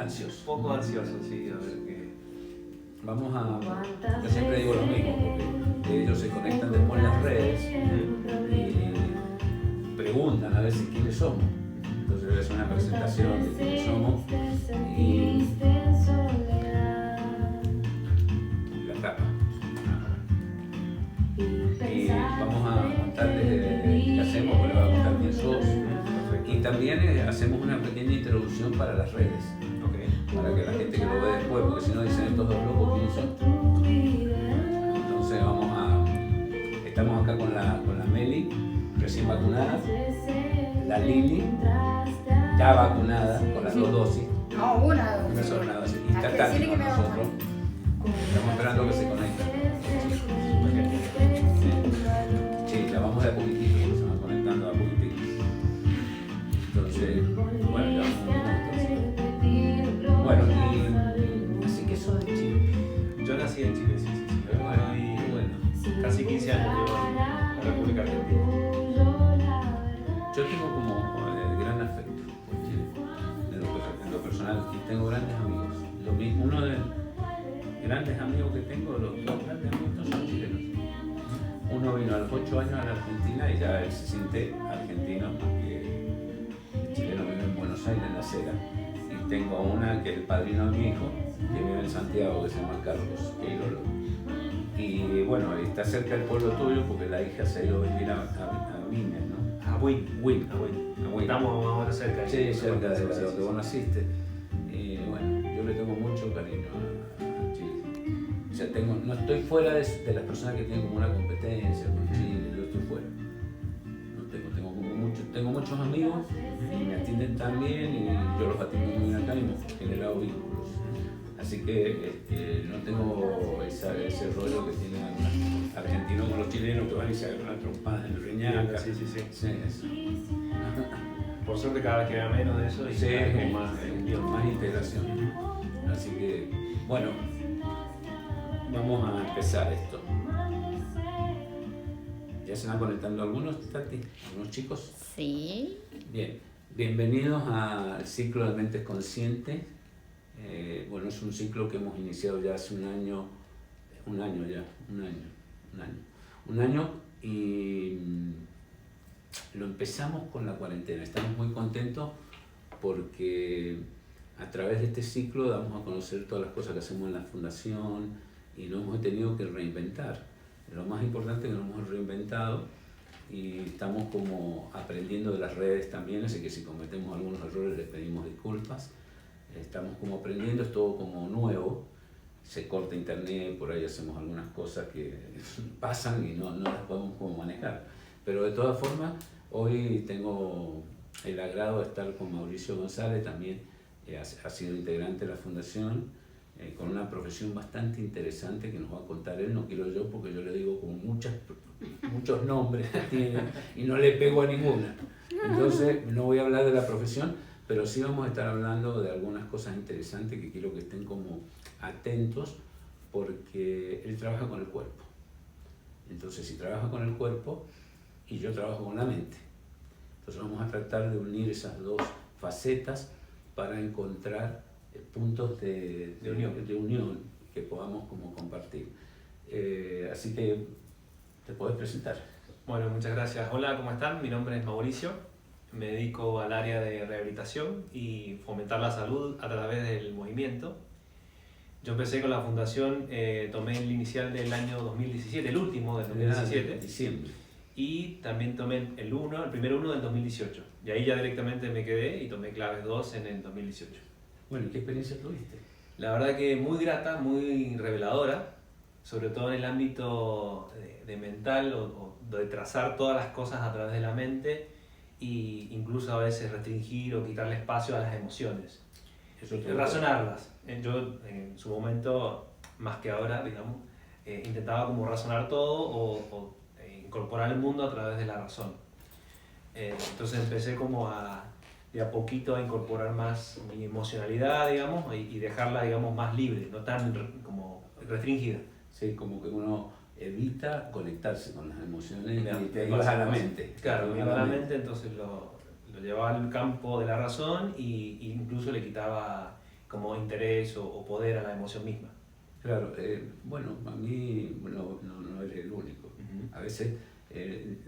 ansioso. Un poco ansioso, sí, a ver qué. Vamos a... Yo siempre digo lo mismo, porque ellos se conectan después en las redes y preguntan a ver si quiénes somos. Entonces es una presentación de quiénes somos y la tapa. Y vamos a contarles qué hacemos, porque les voy a contar quién sos. Y también hacemos una pequeña introducción para las redes, para que la gente que lo ve después, porque si no dicen estos dos locos, ¿quiénes son? Entonces estamos acá con la Meli, recién vacunada, la Lili, ya vacunada con las 2 dosis. No, una dosis. Una sola dosis. Y está Tati con nosotros. Estamos esperando que se conecte. Sí, la vamos de a poquitito, porque se van conectando a poquitito. Entonces, bueno, ya vamos Bueno, y así que sos de Chile. Yo nací en Chile, sí. Bueno. Casi 15 años llevo en la República Argentina. Yo tengo como gran afecto por Chile, en lo personal, y tengo grandes amigos. Uno de los grandes amigos que tengo, los dos grandes amigos son chilenos. Uno vino a los 8 años a la Argentina y ya él se siente argentino porque el chileno vive en Buenos Aires, en La Cera. Y tengo una que es el padrino de mi hijo, que vive en Santiago, que se llama Carlos Queirolo. Y bueno, está cerca del pueblo tuyo porque la hija se ha ido a vivir a Viña, ¿no? A Win. Estamos ahora cerca. Sí, cerca de donde vos naciste. Y bueno, yo le tengo mucho cariño a Chile. O sea, no estoy fuera de las personas que tienen como una competencia con Chile, yo estoy fuera. No tengo muchos amigos y me atienden tan bien y yo los atiendo muy bien acá y hemos generado vínculos. Así que no tengo ese rollo que tienen algunos argentinos con los chilenos que van y se agarran trompadas en el Reñaca. Sí. Sí, eso. Por suerte cada vez queda menos de eso y Sí, cada vez más integración. Así que, bueno, vamos a empezar esto. ¿Ya se van conectando algunos, Tati? ¿Algunos chicos? Sí. Bien, bienvenidos al ciclo de Mentes Conscientes. Bueno, es un ciclo que hemos iniciado ya hace un año y lo empezamos con la cuarentena. Estamos muy contentos porque a través de este ciclo damos a conocer todas las cosas que hacemos en la fundación y nos hemos tenido que reinventar. Lo más importante es que nos hemos reinventado y estamos como aprendiendo de las redes también, así que si cometemos algunos errores les pedimos disculpas. Estamos como aprendiendo, es todo como nuevo, se corta internet, por ahí hacemos algunas cosas que pasan y no las podemos como manejar. Pero de todas formas, hoy tengo el agrado de estar con Mauricio González, también ha sido integrante de la fundación, con una profesión bastante interesante que nos va a contar él, no quiero yo porque yo le digo con muchos nombres que tiene y no le pego a ninguna. Entonces no voy a hablar de la profesión, pero sí vamos a estar hablando de algunas cosas interesantes que quiero que estén como atentos porque él trabaja con el cuerpo. Entonces si trabaja con el cuerpo y yo trabajo con la mente, entonces vamos a tratar de unir esas dos facetas para encontrar puntos de unión que podamos como compartir. Así que te puedes presentar. Bueno, muchas gracias. Hola, ¿cómo están? Mi nombre es Mauricio. Me dedico al área de rehabilitación y fomentar la salud a través del movimiento. Yo empecé con la fundación, tomé el inicial del año 2017, el último del 2017. Diciembre. Y también tomé el primer uno del 2018. Y ahí ya directamente me quedé y tomé claves 2 en el 2018. Bueno, ¿qué experiencia tuviste? La verdad que muy grata, muy reveladora, sobre todo en el ámbito de mental o de trazar todas las cosas a través de la mente e incluso a veces restringir o quitarle espacio a las emociones. Razonarlas. Yo en su momento, más que ahora, digamos, intentaba como razonar todo o incorporar el mundo a través de la razón. Entonces empecé como de a poquito a incorporar más mi emocionalidad, digamos, y dejarla, digamos, más libre, no tan como restringida. Sí, como que uno evita conectarse con las emociones Claro, y te ibas a la mente. Claro, me iba a la mente, entonces lo llevaba al campo de la razón e incluso le quitaba como interés o poder a la emoción misma. Claro, bueno, a mí no eres el único. A veces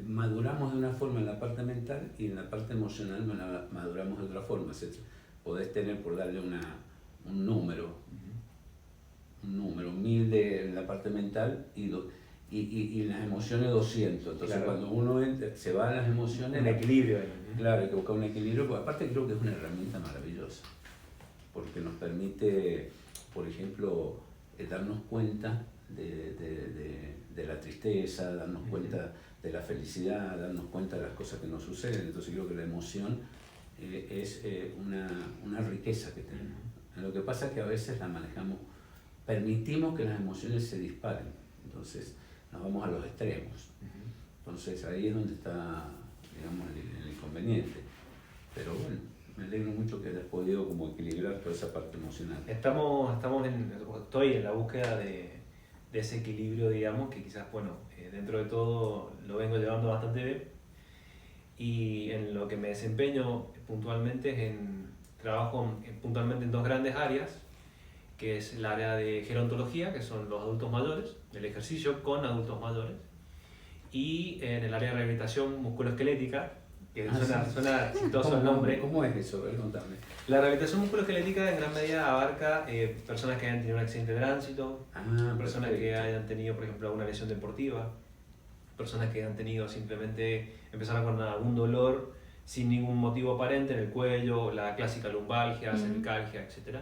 maduramos de una forma en la parte mental y en la parte emocional maduramos de otra forma. O sea, podés tener, por darle un número, 1000 en la parte mental y en las emociones 200. Entonces, claro, cuando uno se va a las emociones, un equilibrio. Claro, hay que buscar un equilibrio, porque aparte creo que es una herramienta maravillosa, porque nos permite, por ejemplo, darnos cuenta de la tristeza, darnos cuenta de la felicidad, darnos cuenta de las cosas que nos suceden. Entonces creo que la emoción es una riqueza que tenemos. Lo que pasa es que a veces la manejamos, permitimos que las emociones se disparen, entonces nos vamos a los extremos. Entonces ahí es donde está, digamos, el inconveniente. Pero bueno, me alegro mucho que hayas podido como equilibrar toda esa parte emocional. Estoy en la búsqueda de ese equilibrio, digamos, que quizás, bueno, dentro de todo lo vengo llevando bastante bien. Y en lo que me desempeño puntualmente trabajo puntualmente en dos grandes áreas, que es el área de gerontología, que son los adultos mayores, el ejercicio con adultos mayores, y en el área de rehabilitación musculoesquelética, que suena chistoso el nombre. ¿Cómo es eso? A ver, contame. La rehabilitación musculoesquelética en gran medida abarca personas que hayan tenido un accidente de tránsito, personas que hayan tenido, por ejemplo, alguna lesión deportiva, personas que hayan tenido simplemente, empezaron con algún dolor sin ningún motivo aparente en el cuello, la clásica lumbalgia, cervicalgia, etc.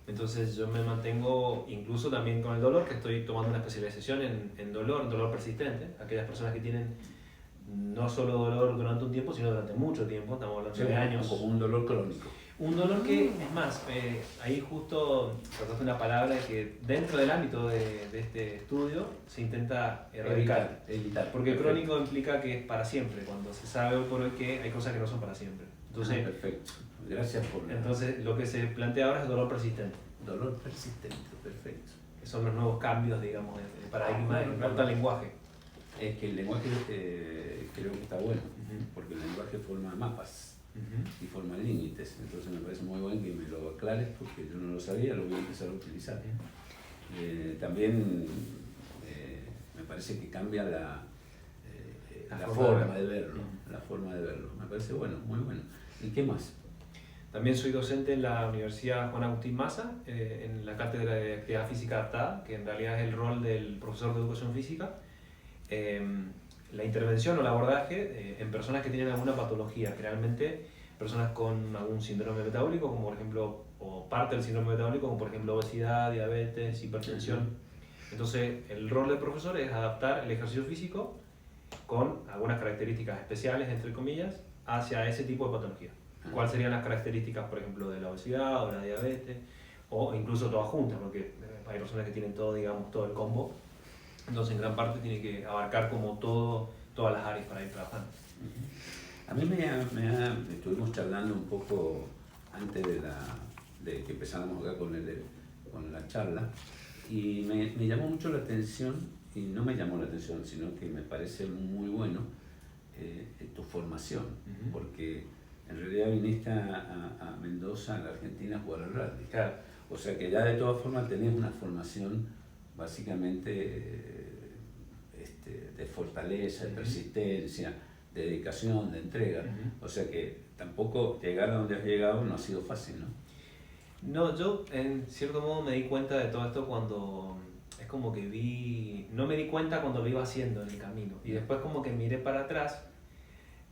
Entonces yo me mantengo incluso también con el dolor, que estoy tomando una especialización en dolor persistente, aquellas personas que tienen no solo dolor durante un tiempo, sino durante mucho tiempo, estamos hablando de años. Como un dolor crónico. Un dolor que, es más, ahí justo trataste una palabra que dentro del ámbito de este estudio se intenta erradicar. Evitar. Porque el crónico implica que es para siempre, cuando se sabe hoy por hoy que hay cosas que no son para siempre. Entonces, perfecto. Gracias por entonces lo que se plantea ahora es el dolor persistente. Dolor persistente, perfecto. Que son los nuevos cambios, digamos, de paradigma en cuanto al lenguaje. Es que el lenguaje creo que está bueno, porque el lenguaje forma mapas y forma límites. Entonces me parece muy bueno que me lo aclares, porque yo no lo sabía, lo voy a empezar a utilizar. También me parece que cambia la forma de verlo, la forma de verlo. Me parece bueno, muy bueno. ¿Y qué más? También soy docente en la Universidad Juan Agustín Maza, en la cátedra de actividad física adaptada, que en realidad es el rol del profesor de educación física. La intervención o el abordaje en personas que tienen alguna patología, generalmente personas con algún síndrome metabólico, como por ejemplo, o parte del síndrome metabólico, como por ejemplo obesidad, diabetes, hipertensión. Entonces, el rol del profesor es adaptar el ejercicio físico con algunas características especiales, entre comillas, hacia ese tipo de patología. ¿Cuáles serían las características, por ejemplo, de la obesidad o la diabetes, o incluso todas juntas, porque hay personas que tienen todo, digamos, todo el combo? Entonces, en gran parte tiene que abarcar como todas las áreas para ir trabajando. A mí estuvimos charlando un poco antes de que empezáramos acá con la charla, y me llamó mucho la atención, y no me llamó la atención, sino que me parece muy bueno tu formación, porque en realidad viniste a Mendoza, a la Argentina, a jugar al rugby. Claro. O sea que ya de todas formas tenés una formación básicamente de fortaleza, de persistencia, de dedicación, de entrega. O sea que tampoco llegar a donde has llegado no ha sido fácil, ¿no? No, yo en cierto modo me di cuenta de todo esto cuando es como que no me di cuenta cuando lo iba haciendo en el camino, y después como que miré para atrás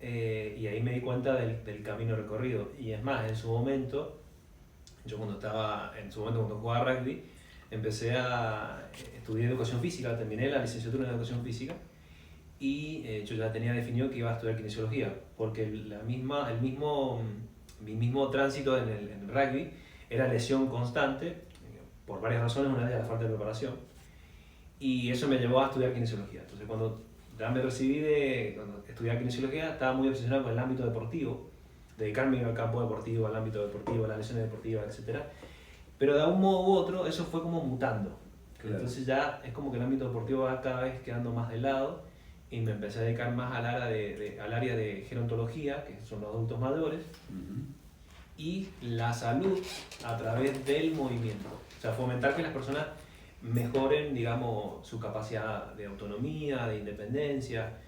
y ahí me di cuenta del camino recorrido. Y es más, en su momento, cuando jugaba rugby, empecé a estudiar educación física, terminé la licenciatura en educación física, y yo ya tenía definido que iba a estudiar kinesiología, porque mi mismo tránsito en el rugby era lesión constante, por varias razones, una de ellas la falta de preparación, y eso me llevó a estudiar kinesiología. Entonces cuando ya me recibí cuando estudiaba kinesiología, estaba muy obsesionado con el ámbito deportivo, dedicarme al campo deportivo, al ámbito deportivo, a las lesiones deportivas, etc. Pero de un modo u otro eso fue como mutando. Claro. Entonces ya es como que el ámbito deportivo va cada vez quedando más de lado, y me empecé a dedicar más al área de gerontología, que son los adultos mayores. y la salud a través del movimiento. O sea, fomentar que las personas mejoren, digamos, su capacidad de autonomía, de independencia,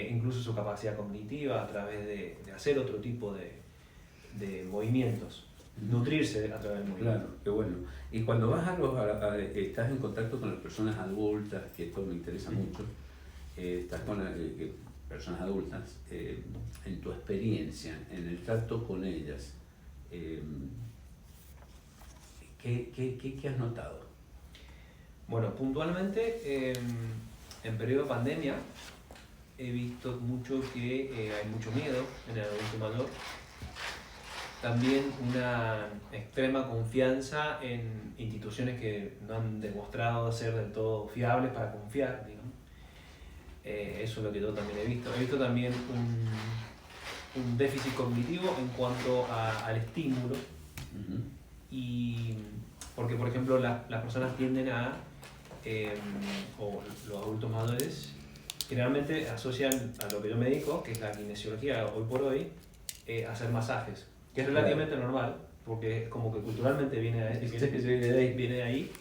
incluso su capacidad cognitiva a través de hacer otro tipo de movimientos, nutrirse a través del movimiento. Claro, qué bueno. Y cuando vas estás en contacto con las personas adultas, que esto me interesa mucho, estás con personas adultas, en tu experiencia, en el trato con ellas, ¿qué has notado? Bueno, puntualmente, en periodo de pandemia, he visto mucho que hay mucho miedo en el adulto mayor. También una extrema confianza en instituciones que no han demostrado ser del todo fiables para confiar, digamos. Eso es lo que yo también he visto. He visto también un déficit cognitivo en cuanto al estímulo. Y porque, por ejemplo, las personas tienden o los adultos mayores, generalmente asocian a lo que yo me dedico, que es la kinesiología hoy por hoy, hacer masajes, que es relativamente normal, porque es como que culturalmente viene de ahí.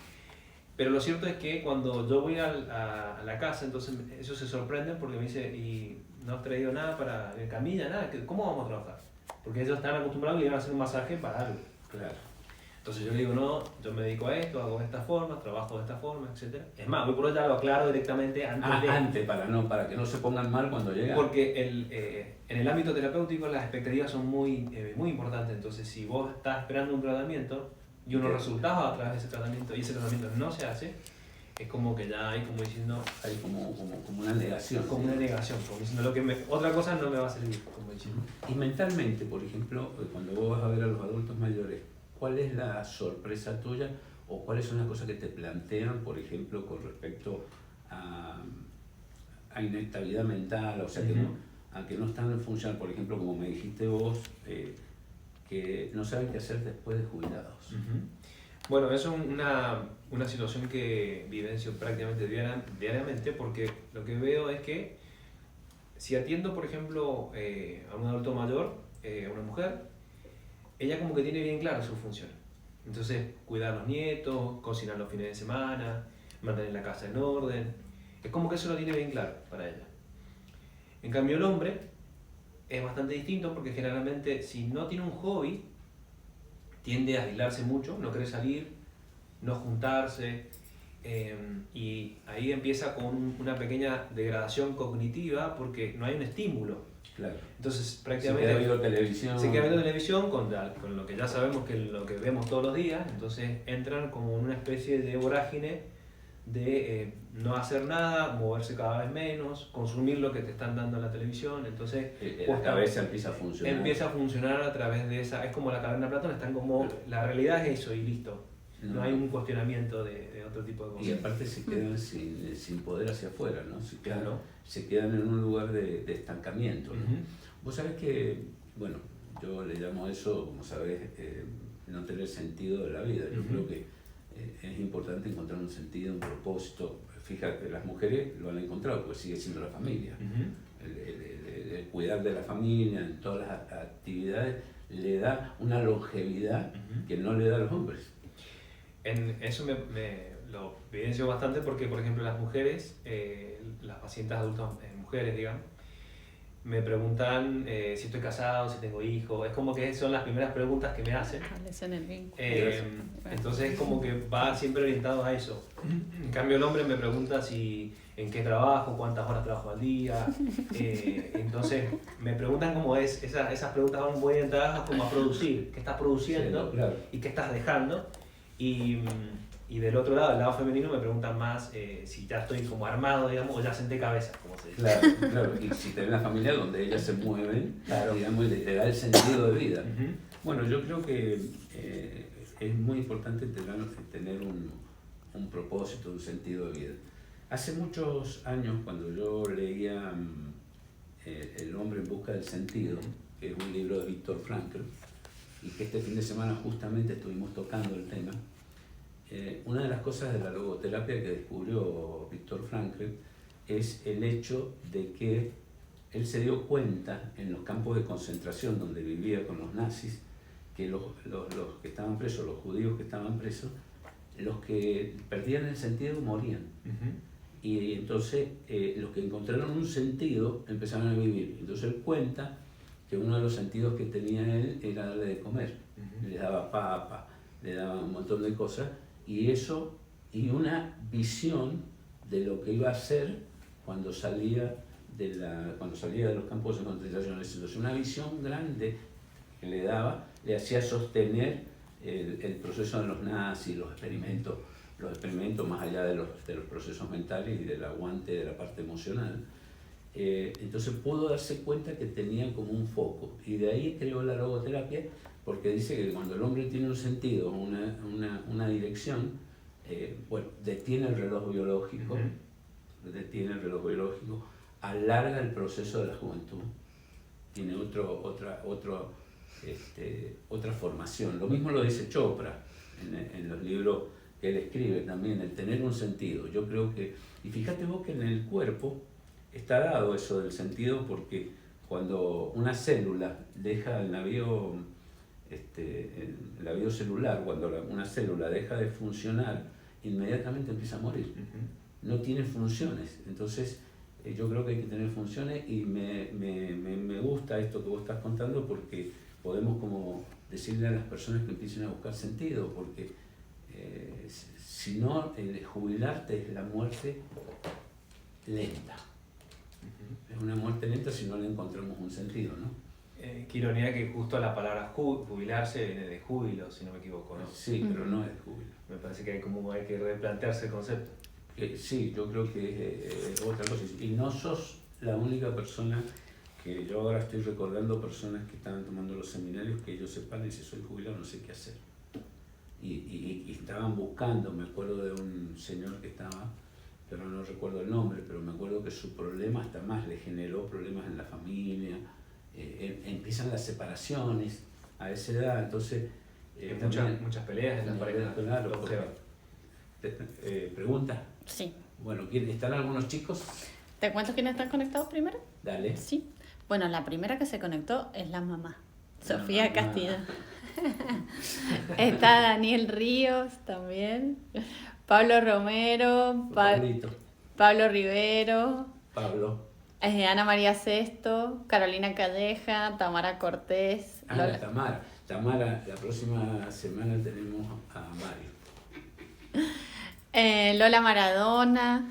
Pero lo cierto es que cuando yo voy a la casa, entonces ellos se sorprenden porque me dicen, ¿y no has traído nada para camilla, nada? ¿Cómo vamos a trabajar? Porque ellos están acostumbrados a ir a hacer un masaje para algo. Claro. Entonces yo le digo, no, yo me dedico a esto, hago de esta forma, trabajo de esta forma, etc. Es más, hoy por hoy ya lo aclaro directamente antes para que no se pongan mal cuando llegan. Porque en el ámbito terapéutico las expectativas son muy importantes. Entonces, si vos estás esperando un tratamiento y unos resultados a través de ese tratamiento y ese tratamiento no se hace, es como que ya hay como diciendo... Hay como una negación. Como una negación, como diciendo otra cosa no me va a servir, como diciendo. Y mentalmente, por ejemplo, cuando vos vas a ver a los adultos mayores, ¿cuál es la sorpresa tuya o cuáles son las cosas que te plantean, por ejemplo, con respecto a inestabilidad mental, o sea, a que no están funcionando, por ejemplo, como me dijiste vos, que no saben qué hacer después de jubilados? Bueno, eso es una situación que vivencio prácticamente diariamente, porque lo que veo es que si atiendo, por ejemplo, a un adulto mayor, a una mujer, ella como que tiene bien claras sus funciones. Entonces, cuidar a los nietos, cocinar los fines de semana, mantener la casa en orden. Es como que eso lo tiene bien claro para ella. En cambio, el hombre es bastante distinto porque generalmente si no tiene un hobby, tiende a aislarse mucho, no quiere salir, no juntarse, y ahí empieza con una pequeña degradación cognitiva porque no hay un estímulo. Claro. Entonces prácticamente se queda viendo televisión. Se queda viendo televisión con lo que ya sabemos que es lo que vemos todos los días, entonces entran como en una especie de vorágine de no hacer nada, moverse cada vez menos, consumir lo que te están dando en la televisión, entonces la cabeza empieza a funcionar. Empieza a funcionar a través de esa, es como la caverna de Platón, están como, la realidad es eso y listo. No hay un cuestionamiento de otro tipo de cosas. Y aparte se quedan sin poder hacia afuera, ¿no? Se quedan en un lugar de estancamiento, ¿no? Vos sabés que, bueno, yo le llamo eso, como sabés, no tener sentido de la vida. Yo creo que es importante encontrar un sentido, un propósito. Fíjate, las mujeres lo han encontrado, pues sigue siendo la familia. El cuidar de la familia en todas las actividades le da una longevidad que no le da a los hombres. En eso lo evidencio bastante porque, por ejemplo, las mujeres, las pacientes adultas, mujeres, digamos, me preguntan si estoy casado, si tengo hijos. Es como que son las primeras preguntas que me hacen. Entonces es como que va siempre orientado a eso. En cambio el hombre me pregunta en qué trabajo, cuántas horas trabajo al día. Entonces me preguntan cómo es. Esas preguntas van muy orientadas como a producir. ¿Qué estás produciendo? Sí, claro. ¿Y qué estás dejando? Y del otro lado, el lado femenino, me preguntan más si ya estoy como armado, digamos, o ya senté cabeza, como se dice. Claro. Y si tenés una familia donde ellas se mueven, digamos, y le da el sentido de vida. Bueno, yo creo que es muy importante tener un propósito, un sentido de vida. Hace muchos años, cuando yo leía El hombre en busca del sentido, que es un libro de Viktor Frankl, y que este fin de semana justamente estuvimos tocando el tema, una de las cosas de la logoterapia que descubrió Viktor Frankl es el hecho de que él se dio cuenta en los campos de concentración donde vivía con los nazis que los que estaban presos, los judíos que estaban presos, los que perdían el sentido morían. Y entonces los que encontraron un sentido empezaron a vivir. Entonces él cuenta que uno de los sentidos que tenía él era darle de comer. Le daba papa, le daba un montón de cosas, y eso, y una visión de lo que iba a hacer cuando salía de los campos de concentración. Entonces una visión grande que le daba, le hacía sostener el proceso de los nazis, los experimentos más allá de los procesos mentales y del aguante de la parte emocional. Entonces pudo darse cuenta que tenía como un foco, y de ahí creó la logoterapia, porque dice que cuando el hombre tiene un sentido, una dirección, bueno, detiene el reloj biológico, alarga el proceso de la juventud, tiene otra formación. Lo mismo lo dice Chopra en los libros que él escribe también, el tener un sentido. Yo creo que, y fíjate vos que en el cuerpo está dado eso del sentido, porque cuando una célula deja el navío celular, cuando una célula deja de funcionar, inmediatamente empieza a morir. No tiene funciones. Entonces yo creo que hay que tener funciones, y me gusta esto que vos estás contando, porque podemos como decirle a las personas que empiecen a buscar sentido, porque si no, jubilarte es la muerte lenta. Es una muerte lenta si no le encontramos un sentido, ¿no? Qué ironía que justo la palabra jubilarse viene de júbilo, si no me equivoco, ¿no? Sí, pero no es júbilo. Me parece que hay que replantearse el concepto. Sí, yo creo que es otra cosa. Y no sos la única persona que yo ahora estoy recordando, personas que estaban tomando los seminarios, que ellos sepan, y si soy jubilado no sé qué hacer. Y estaban buscando, me acuerdo de un señor que estaba, pero no recuerdo el nombre, pero me acuerdo que su problema hasta más le generó problemas en la familia, empiezan las separaciones a esa edad, entonces... muchas peleas en las parejas. Claro, ¿pregunta? Sí. Bueno, ¿están algunos chicos? ¿Te cuento quiénes están conectados primero? Dale. Sí. Bueno, la primera que se conectó es la mamá, Sofía Castillo. Está Daniel Ríos también, Pablo Romero, Pablo Rivero, Ana María Sesto, Carolina Calleja, Tamara Cortés. Lola. Tamara, la próxima semana tenemos a Mario. Lola Maradona,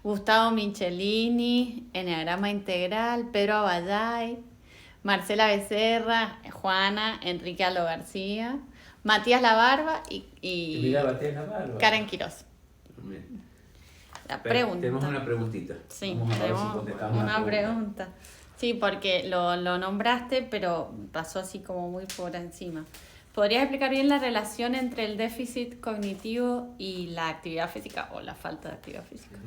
Gustavo Michelini, Enneagrama Integral, Pedro Abayay, Marcela Becerra, Juana, Enrique Aldo García, Matías Labarba y Mira, Matías Labarba. Karen Quirós. La pregunta. Tenemos una preguntita. Sí, vamos a ver si tenemos contestamos una pregunta. Sí, porque lo nombraste, pero pasó así como muy por encima. ¿Podrías explicar bien la relación entre el déficit cognitivo y la actividad física o la falta de actividad física?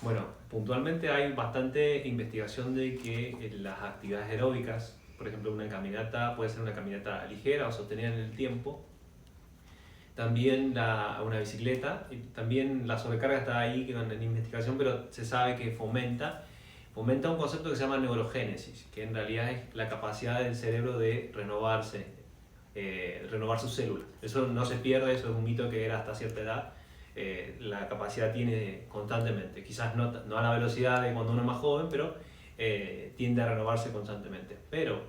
Bueno, puntualmente hay bastante investigación de que las actividades aeróbicas, por ejemplo una caminata, puede ser una caminata ligera o sostenida en el tiempo, también una bicicleta, y también la sobrecarga está ahí en investigación, pero se sabe que fomenta un concepto que se llama neurogénesis, que en realidad es la capacidad del cerebro de renovar sus células. Eso no se pierde, eso es un mito que era hasta cierta edad. La capacidad tiene constantemente, quizás no a la velocidad de cuando uno es más joven, pero tiende a renovarse constantemente. Pero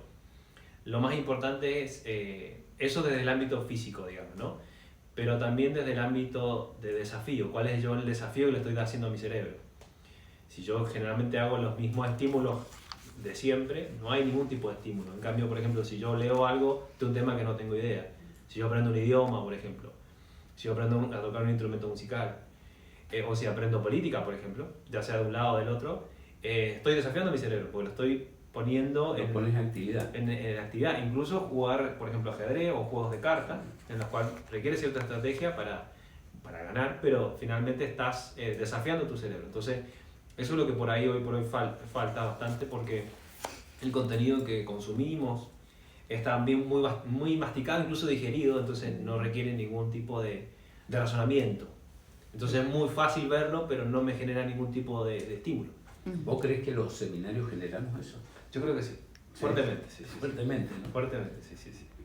lo más importante es eso desde el ámbito físico, digamos, ¿no? Pero también desde el ámbito de desafío. ¿Cuál es el desafío que le estoy haciendo a mi cerebro? Si yo generalmente hago los mismos estímulos de siempre, no hay ningún tipo de estímulo. En cambio, por ejemplo, si yo leo algo de un tema que no tengo idea, si yo aprendo un idioma, por ejemplo, si yo aprendo a tocar un instrumento musical, o si aprendo política, por ejemplo, ya sea de un lado o del otro, estoy desafiando a mi cerebro, porque lo estoy poniendo en actividad. En actividad. Incluso jugar, por ejemplo, ajedrez o juegos de cartas, en los cuales requiere cierta estrategia para ganar, pero finalmente estás desafiando tu cerebro. Entonces, eso es lo que por ahí hoy por hoy falta bastante, porque el contenido que consumimos está también muy masticado, incluso digerido, entonces no requiere ningún tipo de razonamiento. Entonces es muy fácil verlo, pero no me genera ningún tipo de estímulo. ¿Vos crees que los seminarios generamos eso? Yo creo que sí. Fuertemente, sí. Fuertemente, ¿no? Fuertemente, sí.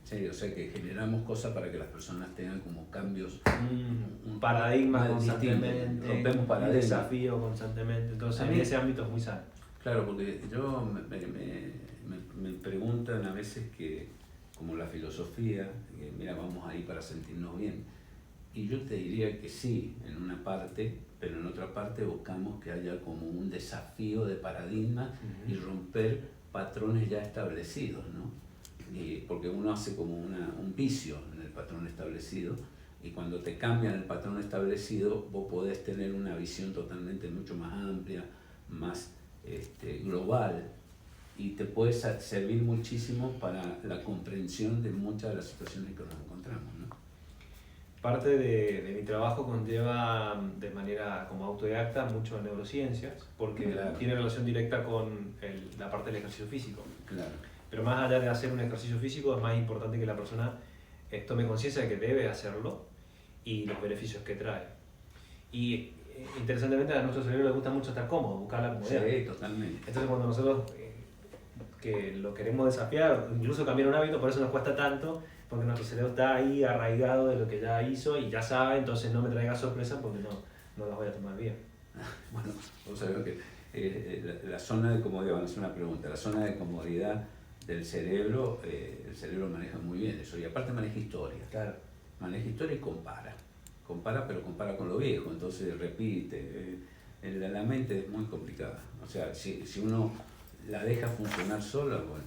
Sí, o sea que generamos cosas para que las personas tengan como cambios. Un paradigma distinto, constantemente, rompemos un paradigmas. desafío constantemente. Entonces, A en mí- ese ámbito es muy sano. Claro, porque yo me preguntan a veces que, como la filosofía, que mira, vamos ahí para sentirnos bien. Y yo te diría que sí, en una parte, pero en otra parte buscamos que haya como un desafío de paradigma y romper patrones ya establecidos, ¿no? Porque uno hace como un vicio en el patrón establecido, y cuando te cambian el patrón establecido, vos podés tener una visión totalmente mucho más amplia, más global, y te puede servir muchísimo para la comprensión de muchas de las situaciones que nos encontramos, ¿no? Parte de mi trabajo conlleva de manera como autodidacta mucho en neurociencias, porque Claro. tiene relación directa con la parte del ejercicio físico. Claro. Pero más allá de hacer un ejercicio físico, es más importante que la persona tome conciencia de que debe hacerlo y los beneficios que trae. Y interesantemente a nuestro cerebro le gusta mucho estar cómodo, buscar la comodidad. Sí, totalmente. Entonces cuando nosotros que lo queremos desafiar, incluso cambiar un hábito, por eso nos cuesta tanto, porque nuestro cerebro está ahí arraigado de lo que ya hizo y ya sabe, entonces no me traiga sorpresa porque no las voy a tomar bien. Bueno, vos sabés que la zona de comodidad, vamos a hacer una pregunta, la zona de comodidad del cerebro, el cerebro maneja muy bien eso, y aparte maneja historia. Claro. Maneja historia y compara, pero compara con lo viejo, entonces repite. La mente es muy complicada, o sea, si uno la deja funcionar sola, bueno,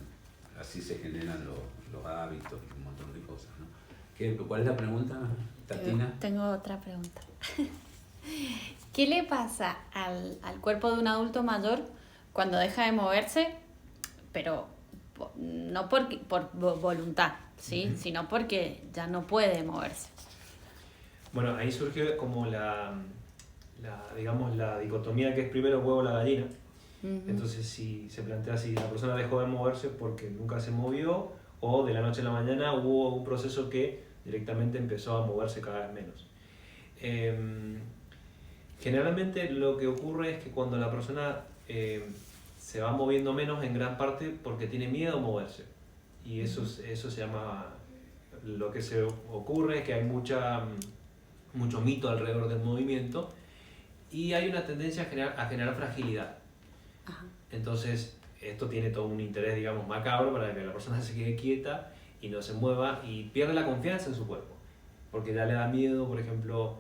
así se generan los hábitos y un montón de cosas, ¿no? ¿Cuál es la pregunta, Tatina? Tengo otra pregunta. ¿Qué le pasa al cuerpo de un adulto mayor cuando deja de moverse, pero no por voluntad, ¿sí? Sino porque ya no puede moverse? Bueno, ahí surge como digamos, la dicotomía que es primero el huevo o la gallina. Entonces, si se plantea si la persona dejó de moverse porque nunca se movió, o de la noche a la mañana hubo un proceso que directamente empezó a moverse cada vez menos. Generalmente lo que ocurre es que cuando la persona se va moviendo menos, en gran parte porque tiene miedo a moverse. Y eso se llama, lo que se ocurre es que hay mucho mito alrededor del movimiento y hay una tendencia a generar fragilidad. Ajá. Entonces, esto tiene todo un interés, digamos, macabro para que la persona se quede quieta y no se mueva y pierde la confianza en su cuerpo. Porque ya le da miedo, por ejemplo,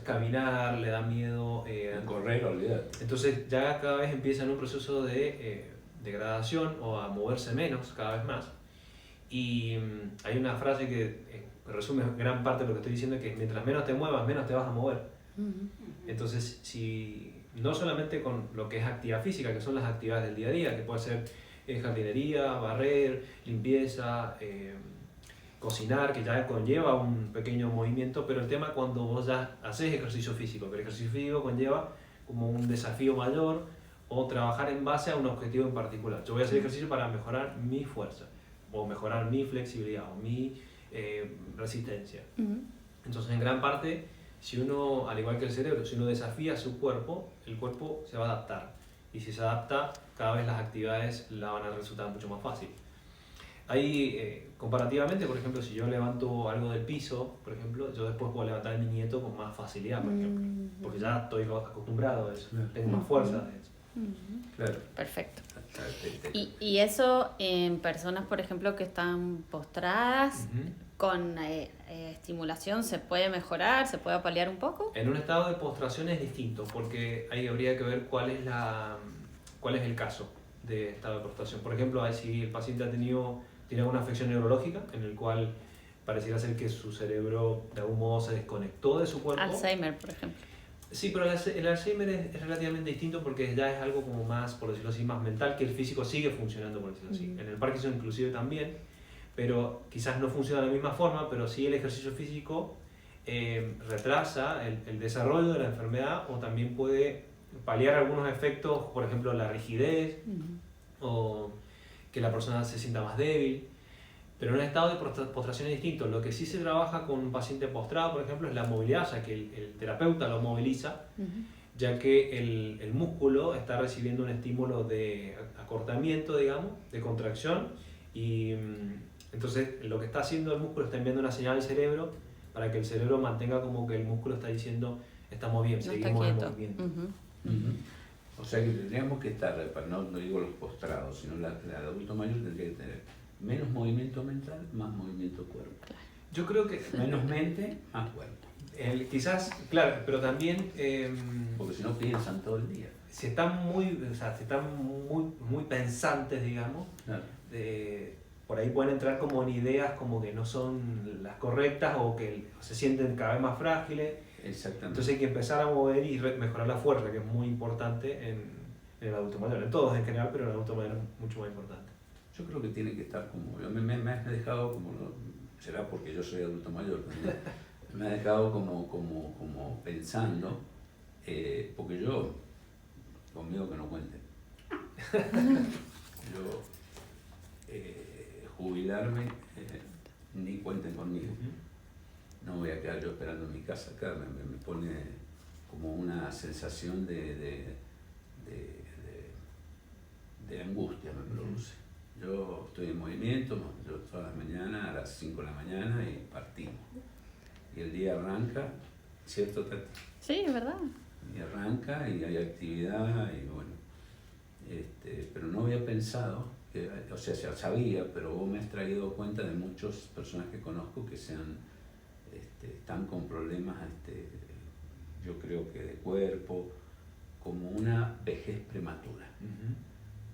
caminar, le da miedo... correr, olvídate. Entonces, ya cada vez empieza en un proceso de degradación o a moverse menos, cada vez más. Y hay una frase que resume gran parte de lo que estoy diciendo, que mientras menos te muevas, menos te vas a mover. Entonces, si no solamente con lo que es actividad física, que son las actividades del día a día, que puede ser jardinería, barrer, limpieza, cocinar, que ya conlleva un pequeño movimiento, pero el tema cuando vos ya haces ejercicio físico, pero el ejercicio físico conlleva como un desafío mayor o trabajar en base a un objetivo en particular. Yo voy a hacer ejercicio para mejorar mi fuerza, o mejorar mi flexibilidad, o mi resistencia. Entonces, en gran parte, si uno, al igual que el cerebro, si uno desafía su cuerpo, el cuerpo se va a adaptar. Y si se adapta, cada vez las actividades la van a resultar mucho más fácil. Ahí, comparativamente, por ejemplo, si yo levanto algo del piso, por ejemplo, yo después puedo levantar a mi nieto con más facilidad, por ejemplo, porque ya estoy acostumbrado a eso, tengo más fuerza de eso. Claro. Perfecto. Y eso en personas, por ejemplo, que están postradas, con estimulación, ¿se puede mejorar? ¿Se puede paliar un poco? En un estado de postración es distinto, porque ahí habría que ver cuál es el caso de estado de postración. Por ejemplo, si el paciente tiene alguna afección neurológica, en el cual pareciera ser que su cerebro de algún modo se desconectó de su cuerpo. Alzheimer, por ejemplo. Sí, pero el Alzheimer es relativamente distinto porque ya es algo como más, por decirlo así, más mental, que el físico sigue funcionando, por decirlo así. En el Parkinson inclusive también, pero quizás no funciona de la misma forma, pero sí el ejercicio físico retrasa el desarrollo de la enfermedad o también puede paliar algunos efectos, por ejemplo la rigidez o que la persona se sienta más débil. Pero en un estado de postración es distinto. Lo que sí se trabaja con un paciente postrado, por ejemplo, es la movilidad, o sea que el terapeuta lo moviliza, ya que el músculo está recibiendo un estímulo de acortamiento, digamos, de contracción, y Entonces, lo que está haciendo el músculo está enviando una señal al cerebro para que el cerebro mantenga como que el músculo está diciendo, estamos bien, No está seguimos en quieto. movimiento. O sea que tendríamos que estar, no digo los postrados, sino el adulto mayor tendría que tener menos movimiento mental, más movimiento cuerpo. Yo creo que Menos mente, más cuerpo. quizás, claro, pero también Porque si no piensan todo el día. si están muy pensantes, digamos, Claro. por ahí pueden entrar como en ideas como que no son las correctas o que se sienten cada vez más frágiles. Exactamente. Entonces hay que empezar a mover y mejorar la fuerza, que es muy importante en el adulto mayor, en todos en general, pero en el adulto mayor es mucho más importante. Yo creo que tiene que estar como... Me has dejado como... Será porque yo soy adulto mayor también. Me ha dejado como pensando, porque yo, conmigo que no cuenten. Yo, jubilarme, ni cuenten conmigo. No voy a quedar yo esperando en mi casa acá, me pone como una sensación de angustia, me produce. Yo estoy en movimiento, yo todas las mañanas a las 5 de la mañana y partimos. Y el día arranca, ¿cierto, Tati? Sí, es verdad. Y arranca y hay actividad y bueno. Pero no había pensado, o sea, ya sabía, pero vos me has traído cuenta de muchas personas que conozco que están con problemas, yo creo que de cuerpo, como una vejez prematura.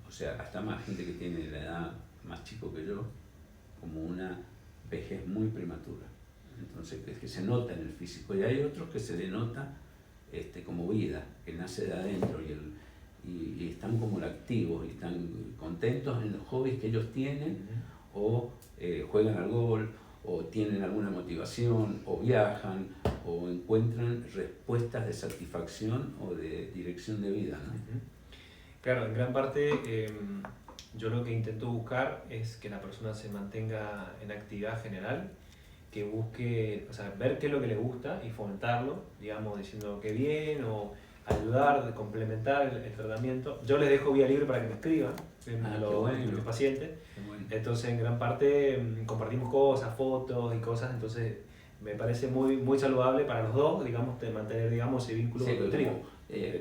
O sea, hasta más gente que tiene la edad más chico que yo, como una vejez muy prematura. Entonces, que se nota en el físico. Y hay otros que se denota como vida, que nace de adentro y están como activos y están contentos en los hobbies que ellos tienen, o juegan al golf, o tienen alguna motivación, o viajan, o encuentran respuestas de satisfacción o de dirección de vida, ¿no? Claro, en gran parte yo lo que intento buscar es que la persona se mantenga en actividad general, que busque, o sea, ver qué es lo que le gusta y fomentarlo, digamos, diciendo que bien o ayudar, complementar el tratamiento. Yo les dejo vía libre para que me escriban, mis pacientes. Bueno. Entonces, en gran parte compartimos cosas, fotos y cosas, entonces me parece muy saludable para los dos, digamos, de mantener, digamos, ese vínculo nutrido.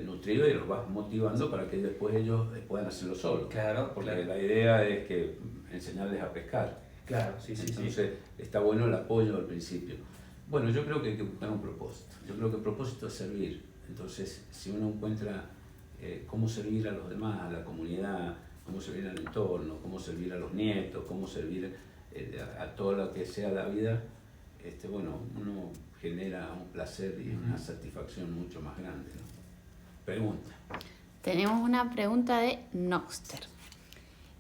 Nutrido, y los vas motivando para que después ellos puedan hacerlo solos. Claro, porque claro. la idea es que enseñarles a pescar. Claro, sí. Entonces está bueno el apoyo al principio. Bueno, yo creo que hay que buscar un propósito. Yo creo que el propósito es servir. Entonces, si uno encuentra cómo servir a los demás, a la comunidad, cómo servir al entorno, cómo servir a los nietos, cómo servir a todo lo que sea la vida, bueno, uno genera un placer y una satisfacción mucho más grande, ¿no? Pregunta. Tenemos una pregunta de Noxter.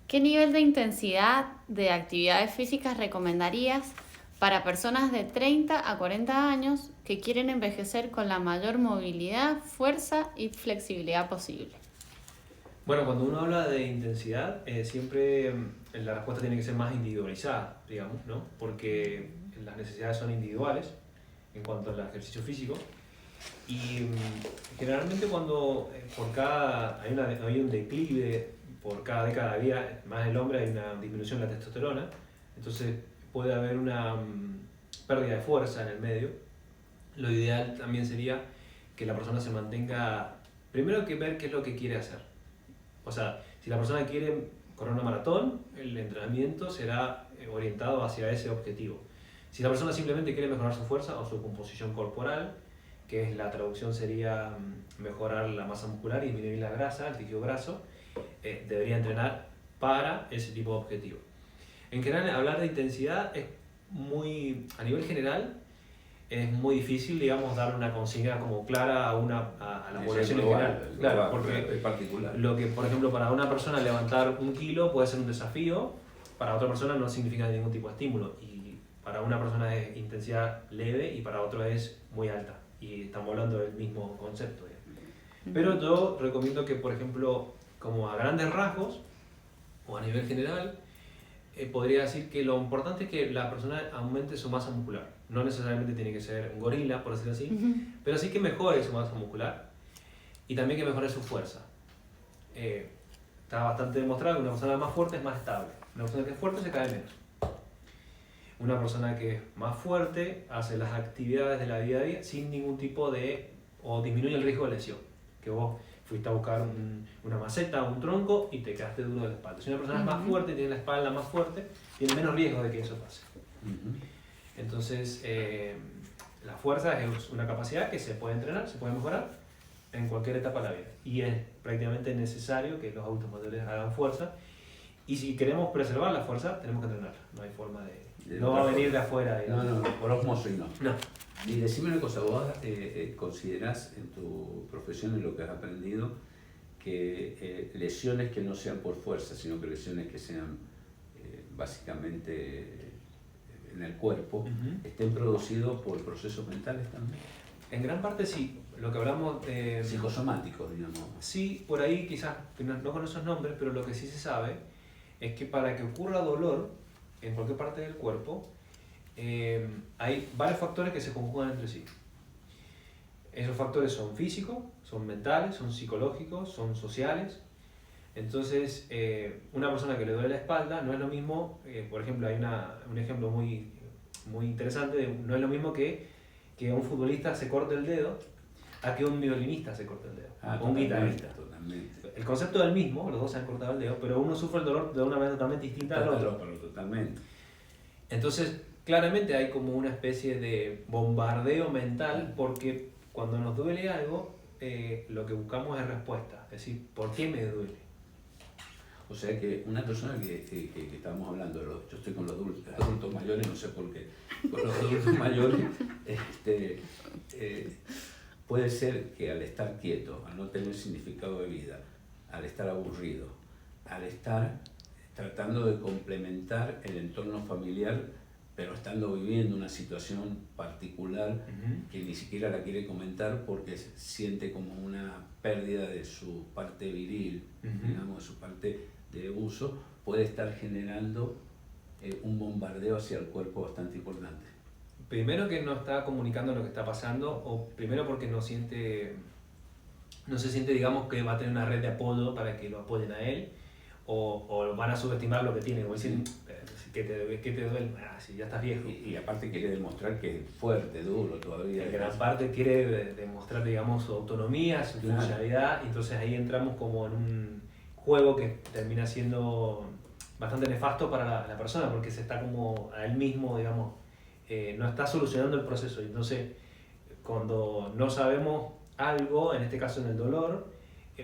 ¿Qué nivel de intensidad de actividades físicas recomendarías para personas de 30 a 40 años que quieren envejecer con la mayor movilidad, fuerza y flexibilidad posible? Bueno, cuando uno habla de intensidad, siempre la respuesta tiene que ser más individualizada, digamos, ¿no? Porque las necesidades son individuales en cuanto al ejercicio físico. Y generalmente cuando hay un declive por cada década de vida, más el hombre, hay una disminución de la testosterona, entonces puede haber una pérdida de fuerza en el medio. Lo ideal también sería que la persona se mantenga, primero que ver qué es lo que quiere hacer. O sea, si la persona quiere correr una maratón, el entrenamiento será orientado hacia ese objetivo. Si la persona simplemente quiere mejorar su fuerza o su composición corporal, que es la traducción sería mejorar la masa muscular y disminuir la grasa, el tejido graso, debería entrenar para ese tipo de objetivo. En general, hablar de intensidad es a nivel general, es muy difícil, digamos, dar una consigna como clara a la población en general. Claro, porque es particular. lo que, por ejemplo, para una persona levantar 1 kilo puede ser un desafío, para otra persona no significa ningún tipo de estímulo. Y para una persona es intensidad leve y para otro es muy alta. Y estamos hablando del mismo concepto. Pero yo recomiendo que, por ejemplo, como a grandes rasgos o a nivel general, podría decir que lo importante es que la persona aumente su masa muscular. No necesariamente tiene que ser un gorila, por decirlo así, pero sí que mejore su masa muscular y también que mejore su fuerza. Está bastante demostrado que una persona más fuerte es más estable. Una persona que es fuerte se cae menos. Una persona que es más fuerte hace las actividades de la vida a día sin ningún tipo de, o disminuye el riesgo de lesión. Que vos fuiste a buscar una maceta o un tronco y te quedaste duro de la espalda. Si una persona es más fuerte, tiene la espalda más fuerte, tiene menos riesgo de que eso pase. Entonces, la fuerza es una capacidad que se puede entrenar, se puede mejorar en cualquier etapa de la vida. Y es prácticamente necesario que los adultos mayores hagan fuerza. Y si queremos preservar la fuerza, tenemos que entrenarla. No hay forma de no va a venir de afuera. No, por osmosis no. No. Y decime una cosa, ¿vos considerás en tu profesión, en lo que has aprendido, que lesiones que no sean por fuerza, sino que lesiones que sean básicamente en el cuerpo, estén producidos por procesos mentales también? En gran parte sí. Lo que hablamos de... Psicosomáticos, digamos. Sí, por ahí quizás, no con esos nombres, pero lo que sí se sabe es que para que ocurra dolor en cualquier parte del cuerpo, hay varios factores que se conjugan entre sí. Esos factores son físicos, son mentales, son psicológicos, son sociales. Entonces, una persona que le duele la espalda no es lo mismo, por ejemplo, hay un ejemplo muy interesante, no es lo mismo que un futbolista se corte el dedo a que un violinista se corte el dedo, o un guitarrista. Totalmente. El concepto es el mismo, los dos se han cortado el dedo, pero uno sufre el dolor de una manera totalmente distinta al otro. Totalmente. Entonces, claramente hay como una especie de bombardeo mental, porque cuando nos duele algo, lo que buscamos es respuesta. Es decir, ¿por qué me duele? O sea que una persona que estábamos hablando, yo estoy con los adultos mayores, no sé por qué, con los adultos mayores, puede ser que al estar quieto, al no tener significado de vida, al estar aburrido, al estar tratando de complementar el entorno familiar, pero estando viviendo una situación particular que ni siquiera la quiere comentar porque siente como una pérdida de su parte viril, digamos, de su parte de uso, puede estar generando un bombardeo hacia el cuerpo bastante importante. Primero que no está comunicando lo que está pasando, o primero porque no se siente, digamos, que va a tener una red de apoyo para que lo apoyen a él, o van a subestimar lo que tiene, como dicen, ¿qué te duele? Ah, si ya estás viejo. Y aparte quiere demostrar que es fuerte, duro todavía. En gran parte quiere demostrar, digamos, su autonomía, su funcionalidad, y entonces ahí entramos como en un juego que termina siendo bastante nefasto para la persona, porque se está como a él mismo, digamos, no está solucionando el proceso. Y entonces, cuando no sabemos algo, en este caso en el dolor,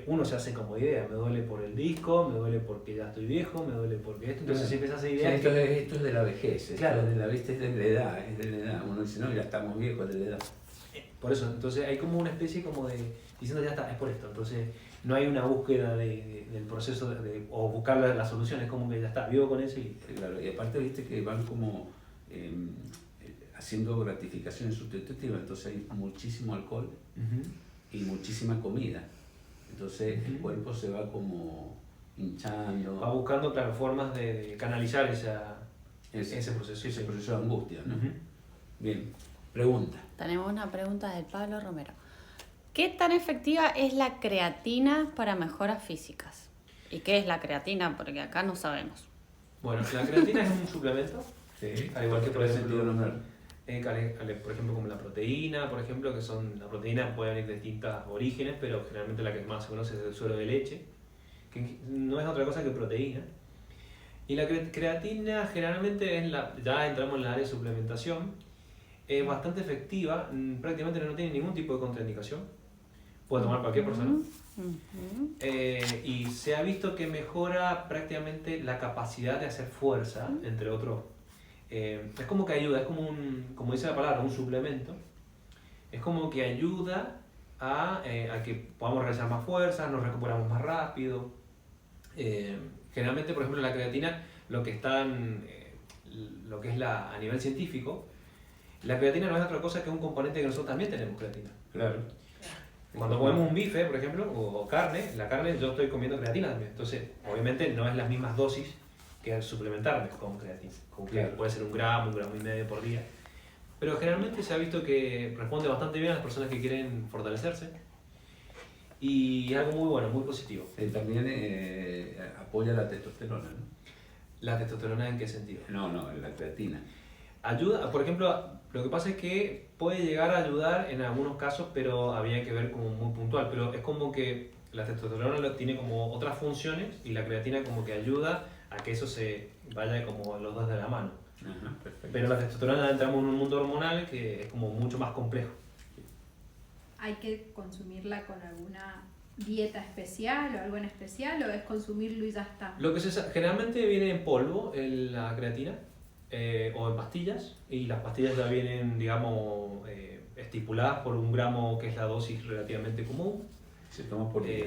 uno se hace como idea, me duele por el disco, me duele porque ya estoy viejo, me duele porque esto, entonces se empieza a hacer ideas. Sí, esto es de la vejez, claro. Es de la edad, es de la edad. Uno dice, no, ya estamos viejos, es de la edad. Por eso, entonces hay como una especie como de, diciendo ya está, es por esto. Entonces no hay una búsqueda del proceso o buscar la solución, es como que ya está, vivo con eso y... Claro, y aparte viste que van como haciendo gratificaciones sustitutivas, entonces hay muchísimo alcohol y muchísima comida. Entonces el cuerpo se va como hinchando. Va buscando, claro, formas de canalizar ese proceso. Ese proceso de angustia, ¿no? Bien, pregunta. Tenemos una pregunta de Pablo Romero. ¿Qué tan efectiva es la creatina para mejoras físicas? ¿Y qué es la creatina? Porque acá no sabemos. Bueno, la creatina es un suplemento, Sí, al igual que por ejemplo, nombrar. Por ejemplo, como la proteína, por ejemplo, la proteína puede venir de distintos orígenes, pero generalmente la que más se conoce es el suero de leche, que no es otra cosa que proteína. Y la creatina generalmente ya entramos en la área de suplementación, es bastante efectiva, prácticamente no tiene ningún tipo de contraindicación, puede tomar cualquier persona. Y se ha visto que mejora prácticamente la capacidad de hacer fuerza, entre otros. Es como que ayuda, es como dice la palabra, un suplemento. Es como que ayuda a que podamos realizar más fuerza, nos recuperamos más rápido. Generalmente, por ejemplo, la creatina, lo que es a nivel científico, la creatina no es otra cosa que un componente que nosotros también tenemos creatina. Claro. Cuando comemos un bife, por ejemplo, o carne, la carne yo estoy comiendo creatina también. Entonces, obviamente no es las mismas dosis que suplementarme con creatina. Claro. Puede ser 1 gramo, 1,5 gramos por día. Pero generalmente se ha visto que responde bastante bien a las personas que quieren fortalecerse. Y es algo muy bueno, muy positivo. También apoya la testosterona, ¿no? ¿La testosterona en qué sentido? No, la creatina. Ayuda, por ejemplo, lo que pasa es que puede llegar a ayudar en algunos casos, pero había que ver como muy puntual. Pero es como que la testosterona tiene como otras funciones y la creatina como que ayuda a que eso se vaya como los dos de la mano. Ajá, perfecto. Pero la testosterona entramos en un mundo hormonal que es como mucho más complejo. ¿Hay que consumirla con alguna dieta especial o algo en especial, o es consumirlo y ya está? Lo que generalmente viene en polvo, la creatina, o en pastillas, y las pastillas ya vienen, digamos, estipuladas por 1 gramo, que es la dosis relativamente común. Se toma por día.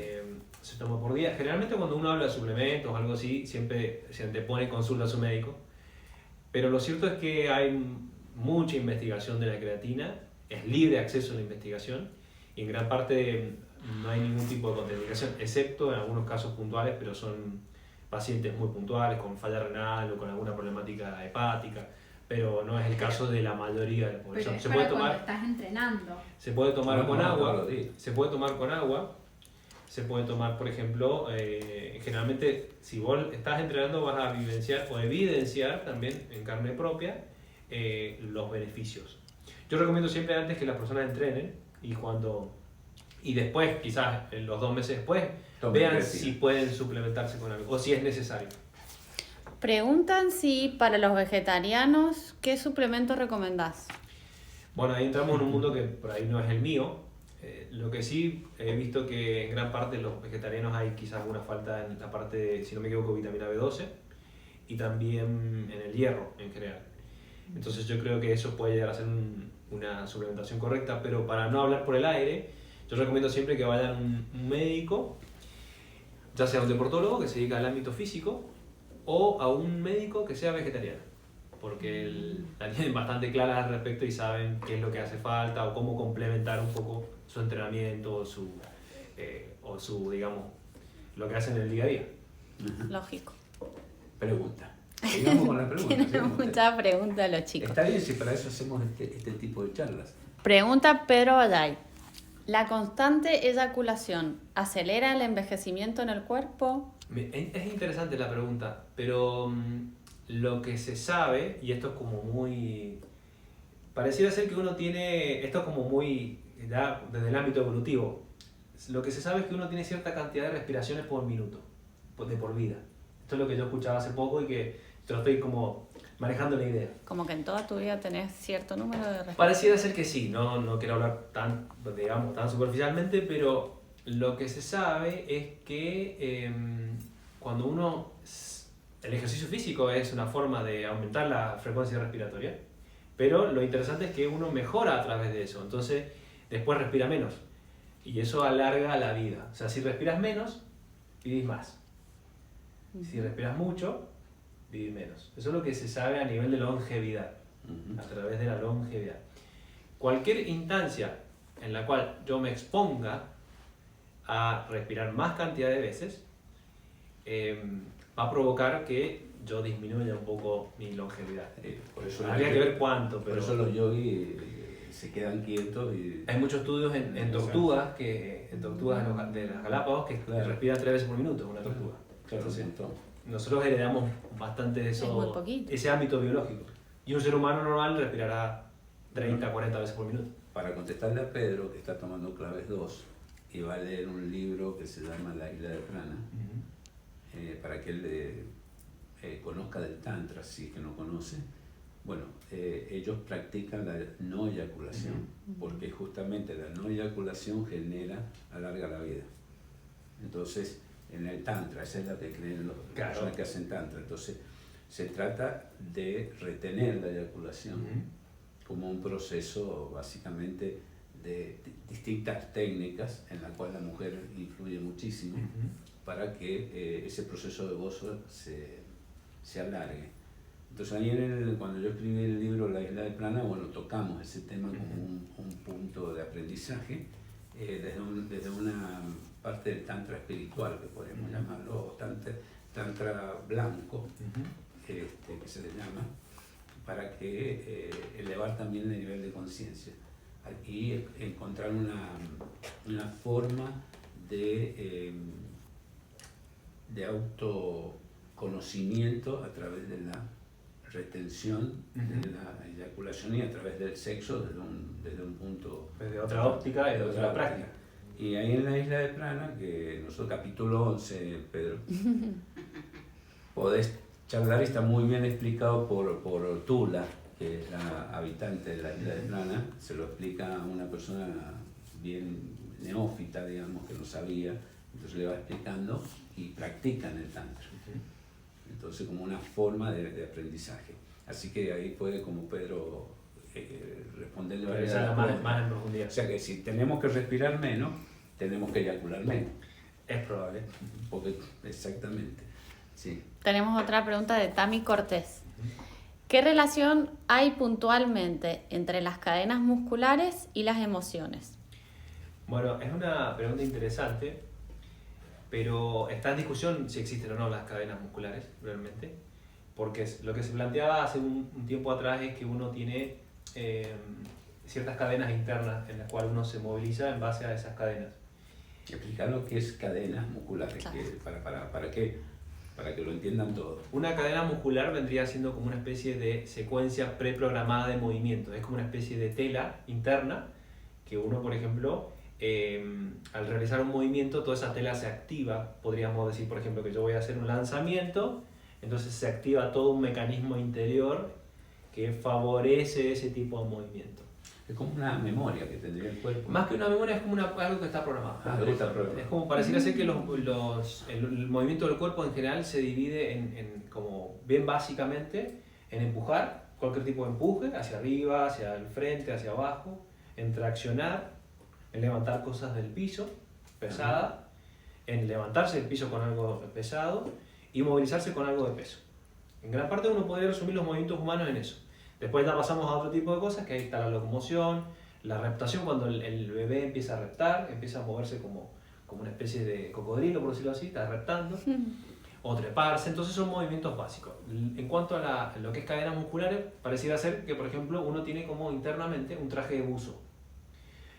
Se toma por día. Generalmente cuando uno habla de suplementos o algo así, siempre se antepone consulta a su médico. Pero lo cierto es que hay mucha investigación de la creatina, es libre acceso a la investigación, y en gran parte no hay ningún tipo de contraindicación, excepto en algunos casos puntuales, pero son pacientes muy puntuales, con falla renal o con alguna problemática hepática, pero no es el caso de la mayoría de la Pero población. es Se para puede cuando tomar, estás entrenando. se puede tomar No, con no, agua, todos los días. se puede tomar con agua, se puede tomar, por ejemplo, generalmente si vos estás entrenando vas a vivenciar o evidenciar también en carne propia los beneficios. Yo recomiendo siempre antes que las personas entrenen y después, quizás en los 2 meses después, Tomen vean creatina. si pueden suplementarse con algo o si es necesario. Preguntan si para los vegetarianos, ¿qué suplemento recomendás? Bueno, ahí entramos en un mundo que por ahí no es el mío. Lo que sí he visto que en gran parte de los vegetarianos hay quizás alguna falta en la parte de, si no me equivoco, vitamina B12 y también en el hierro en general. Entonces yo creo que eso puede llegar a ser una suplementación correcta, pero para no hablar por el aire, yo recomiendo siempre que vayan a un médico, ya sea un deportólogo que se dedica al ámbito físico o a un médico que sea vegetariano, porque la tienen bastante clara al respecto y saben qué es lo que hace falta o cómo complementar un poco su entrenamiento o su digamos, lo que hacen en el día a día. Ajá. Lógico. Pregunta. Sigamos con la pregunta. Tienen sigamos. muchas preguntas los chicos. Está bien si para eso hacemos este tipo de charlas. Pregunta Pedro Vallay. ¿La constante eyaculación acelera el envejecimiento en el cuerpo? Es interesante la pregunta, pero lo que se sabe, y esto es como muy... Pareciera ser que uno tiene, esto es como muy, ya desde el ámbito evolutivo, lo que se sabe es que uno tiene cierta cantidad de respiraciones por minuto, de por vida. Esto es lo que yo escuchaba hace poco y que te lo estoy como manejando la idea. Como que en toda tu vida tenés cierto número de respiraciones. Pareciera ser que sí, no quiero hablar tan, digamos, tan superficialmente, pero lo que se sabe es que cuando uno... El ejercicio físico es una forma de aumentar la frecuencia respiratoria, pero lo interesante es que uno mejora a través de eso, entonces después respira menos y eso alarga la vida. O sea, si respiras menos, vivís más. Si respiras mucho, vivís menos. Eso es lo que se sabe a nivel de longevidad, a través de la longevidad. Cualquier instancia en la cual yo me exponga a respirar más cantidad de veces, va a provocar que yo disminuya un poco mi longevidad. Por eso Habría que ver cuánto, Por pero eso los yogis se quedan quietos y... hay muchos estudios en tortugas, en tortugas de las Galápagos que Claro. respiran 3 veces por minuto una tortuga. Claro, Entonces, entonces, nosotros heredamos bastante de Es muy eso, poquito. ese ámbito biológico. Y un ser humano normal respirará 30, 40 veces por minuto. para contestarle a Pedro, que está tomando claves 2, y va a leer un libro que se llama La Isla de Prana, para que él conozca del Tantra, si es que no conoce. Bueno, ellos practican la no eyaculación, porque justamente la no eyaculación alarga la vida. Entonces, en el Tantra, esa es la que creen las personas que hacen Tantra. Entonces, se trata de retener la eyaculación como un proceso básicamente de distintas técnicas en la cual la mujer influye muchísimo para que ese proceso de gozo se alargue. Entonces ahí cuando yo escribí el libro La Isla de Prana, bueno, tocamos ese tema como un punto de aprendizaje desde una parte del tantra espiritual, que podemos llamarlo, tantra blanco, que se le llama, para que elevar también el nivel de conciencia y encontrar una forma de autoconocimiento a través de la retención de la eyaculación y a través del sexo desde un punto... Desde otra óptica y de otra práctica. Y ahí en la isla de Prana, que nosotros capítulo 11, Pedro, podés charlar y está muy bien explicado por Tula, que es la habitante de la isla de Prana, se lo explica a una persona bien neófita, digamos, que no sabía, entonces le va explicando y practican el tantra. Entonces como una forma de aprendizaje. Así que ahí puede, como Pedro, responderle más en profundidad. O sea que si tenemos que respirar menos, tenemos que eyacular menos. Es probable. Porque, exactamente. Sí. Tenemos otra pregunta de Tami Cortés. ¿Qué relación hay puntualmente entre las cadenas musculares y las emociones? Bueno, es una pregunta interesante, pero está en discusión si existen o no las cadenas musculares realmente, porque lo que se planteaba hace un tiempo atrás es que uno tiene ciertas cadenas internas en las cuales uno se moviliza en base a esas cadenas. Explicar lo que es cadenas musculares, Claro. para que lo entiendan todos. Una cadena muscular vendría siendo como una especie de secuencia preprogramada de movimiento, es como una especie de tela interna que uno, por ejemplo, al realizar un movimiento, toda esa tela se activa. Podríamos decir, por ejemplo, que yo voy a hacer un lanzamiento, entonces se activa todo un mecanismo interior que favorece ese tipo de movimiento. Es como una memoria que tendría el cuerpo. Más que una memoria, es como algo que está programado. Algo está programado. Es como pareciera ser que el movimiento del cuerpo en general se divide como bien básicamente en empujar, cualquier tipo de empuje, hacia arriba, hacia el frente, hacia abajo, en traccionar, en levantar cosas del piso, pesada, en levantarse del piso con algo pesado y movilizarse con algo de peso. En gran parte uno podría resumir los movimientos humanos en eso. Después ya pasamos a otro tipo de cosas, que ahí está la locomoción, la reptación, cuando el bebé empieza a reptar, empieza a moverse como una especie de cocodrilo, por decirlo así, está reptando, o treparse, entonces son movimientos básicos. En cuanto a lo que es cadenas musculares, pareciera ser que, por ejemplo, uno tiene como internamente un traje de buzo.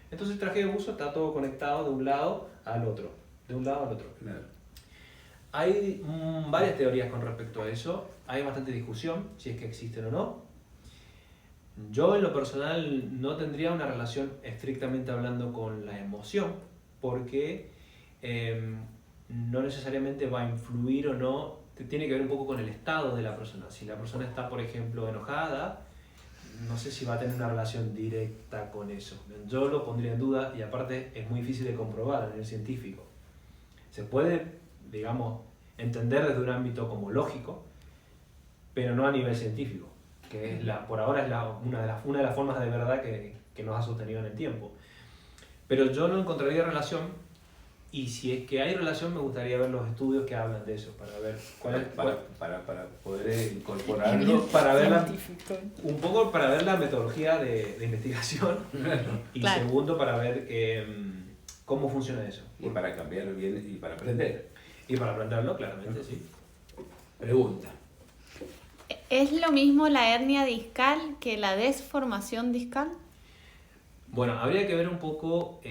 Entonces el traje de buzo está todo conectado de un lado al otro, de un lado al otro. Claro. Hay varias teorías con respecto a eso, hay bastante discusión si es que existen o no. Yo en lo personal no tendría una relación estrictamente hablando con la emoción, porque no necesariamente va a influir o no, tiene que ver un poco con el estado de la persona. Si la persona está, por ejemplo, enojada, no sé si va a tener una relación directa con eso. Yo lo pondría en duda y aparte es muy difícil de comprobar a nivel científico. Se puede, digamos, entender desde un ámbito como lógico, pero no a nivel científico, que es por ahora es una de las formas de verdad que nos ha sostenido en el tiempo. Pero yo no encontraría relación, y si es que hay relación me gustaría ver los estudios que hablan de eso, para ver Para poder incorporarlo. para ver un poco para ver la metodología de investigación y Claro. segundo para ver cómo funciona eso. Y para cambiar bien y para aprender. Y para aprenderlo, claramente, sí. Pregunta. ¿Es lo mismo la hernia discal que la desformación discal? Bueno, habría que ver un poco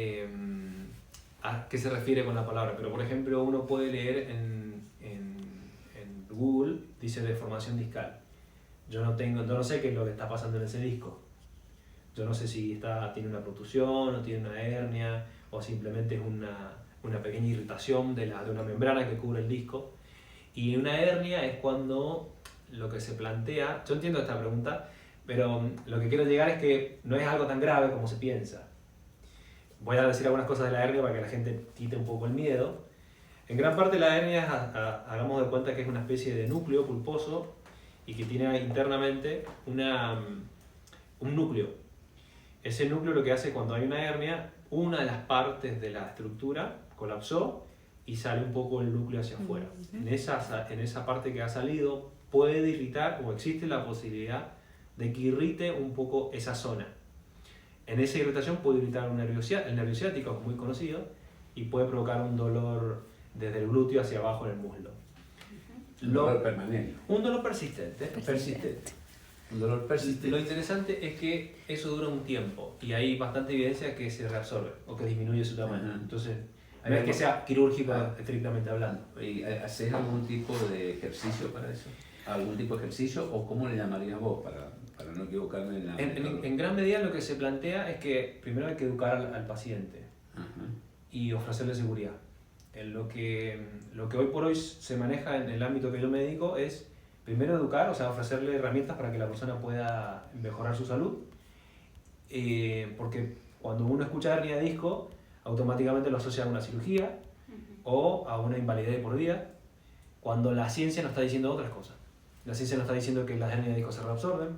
a qué se refiere con la palabra, pero por ejemplo uno puede leer en Google, dice deformación discal. Yo no sé qué es lo que está pasando en ese disco. Yo no sé si tiene una protusión o tiene una hernia o simplemente es una pequeña irritación de una membrana que cubre el disco. Y una hernia es cuando lo que se plantea, yo entiendo esta pregunta, pero lo que quiero llegar es que no es algo tan grave como se piensa. Voy a decir algunas cosas de la hernia para que la gente quite un poco el miedo. En gran parte la hernia, hagamos de cuenta que es una especie de núcleo pulposo y que tiene internamente un núcleo. Ese núcleo lo que hace cuando hay una hernia, una de las partes de la estructura colapsó y sale un poco el núcleo hacia afuera. En esa parte que ha salido puede irritar o existe la posibilidad de que irrite un poco esa zona. En esa irritación puede irritar el nervio ciático, que es muy conocido, y puede provocar un dolor desde el glúteo hacia abajo en el muslo. Un dolor permanente. Un dolor persistente. Un dolor persistente. Lo interesante es que eso dura un tiempo y hay bastante evidencia que se reabsorbe o que disminuye su tamaño. Ajá. Entonces, no es que sea quirúrgico estrictamente hablando. ¿Y haces algún tipo de ejercicio para eso? algún tipo de ejercicio o cómo le llamarías vos para no equivocarme en la... En gran medida lo que se plantea es que primero hay que educar al paciente Ajá. y ofrecerle seguridad. Lo que hoy por hoy se maneja en el ámbito que yo me dedico es primero educar, o sea, ofrecerle herramientas para que la persona pueda mejorar su salud, porque cuando uno escucha hernia de disco, automáticamente lo asocia a una cirugía o a una invalidez por vida, cuando la ciencia nos está diciendo otras cosas. La ciencia nos está diciendo que las hernias de disco se reabsorben,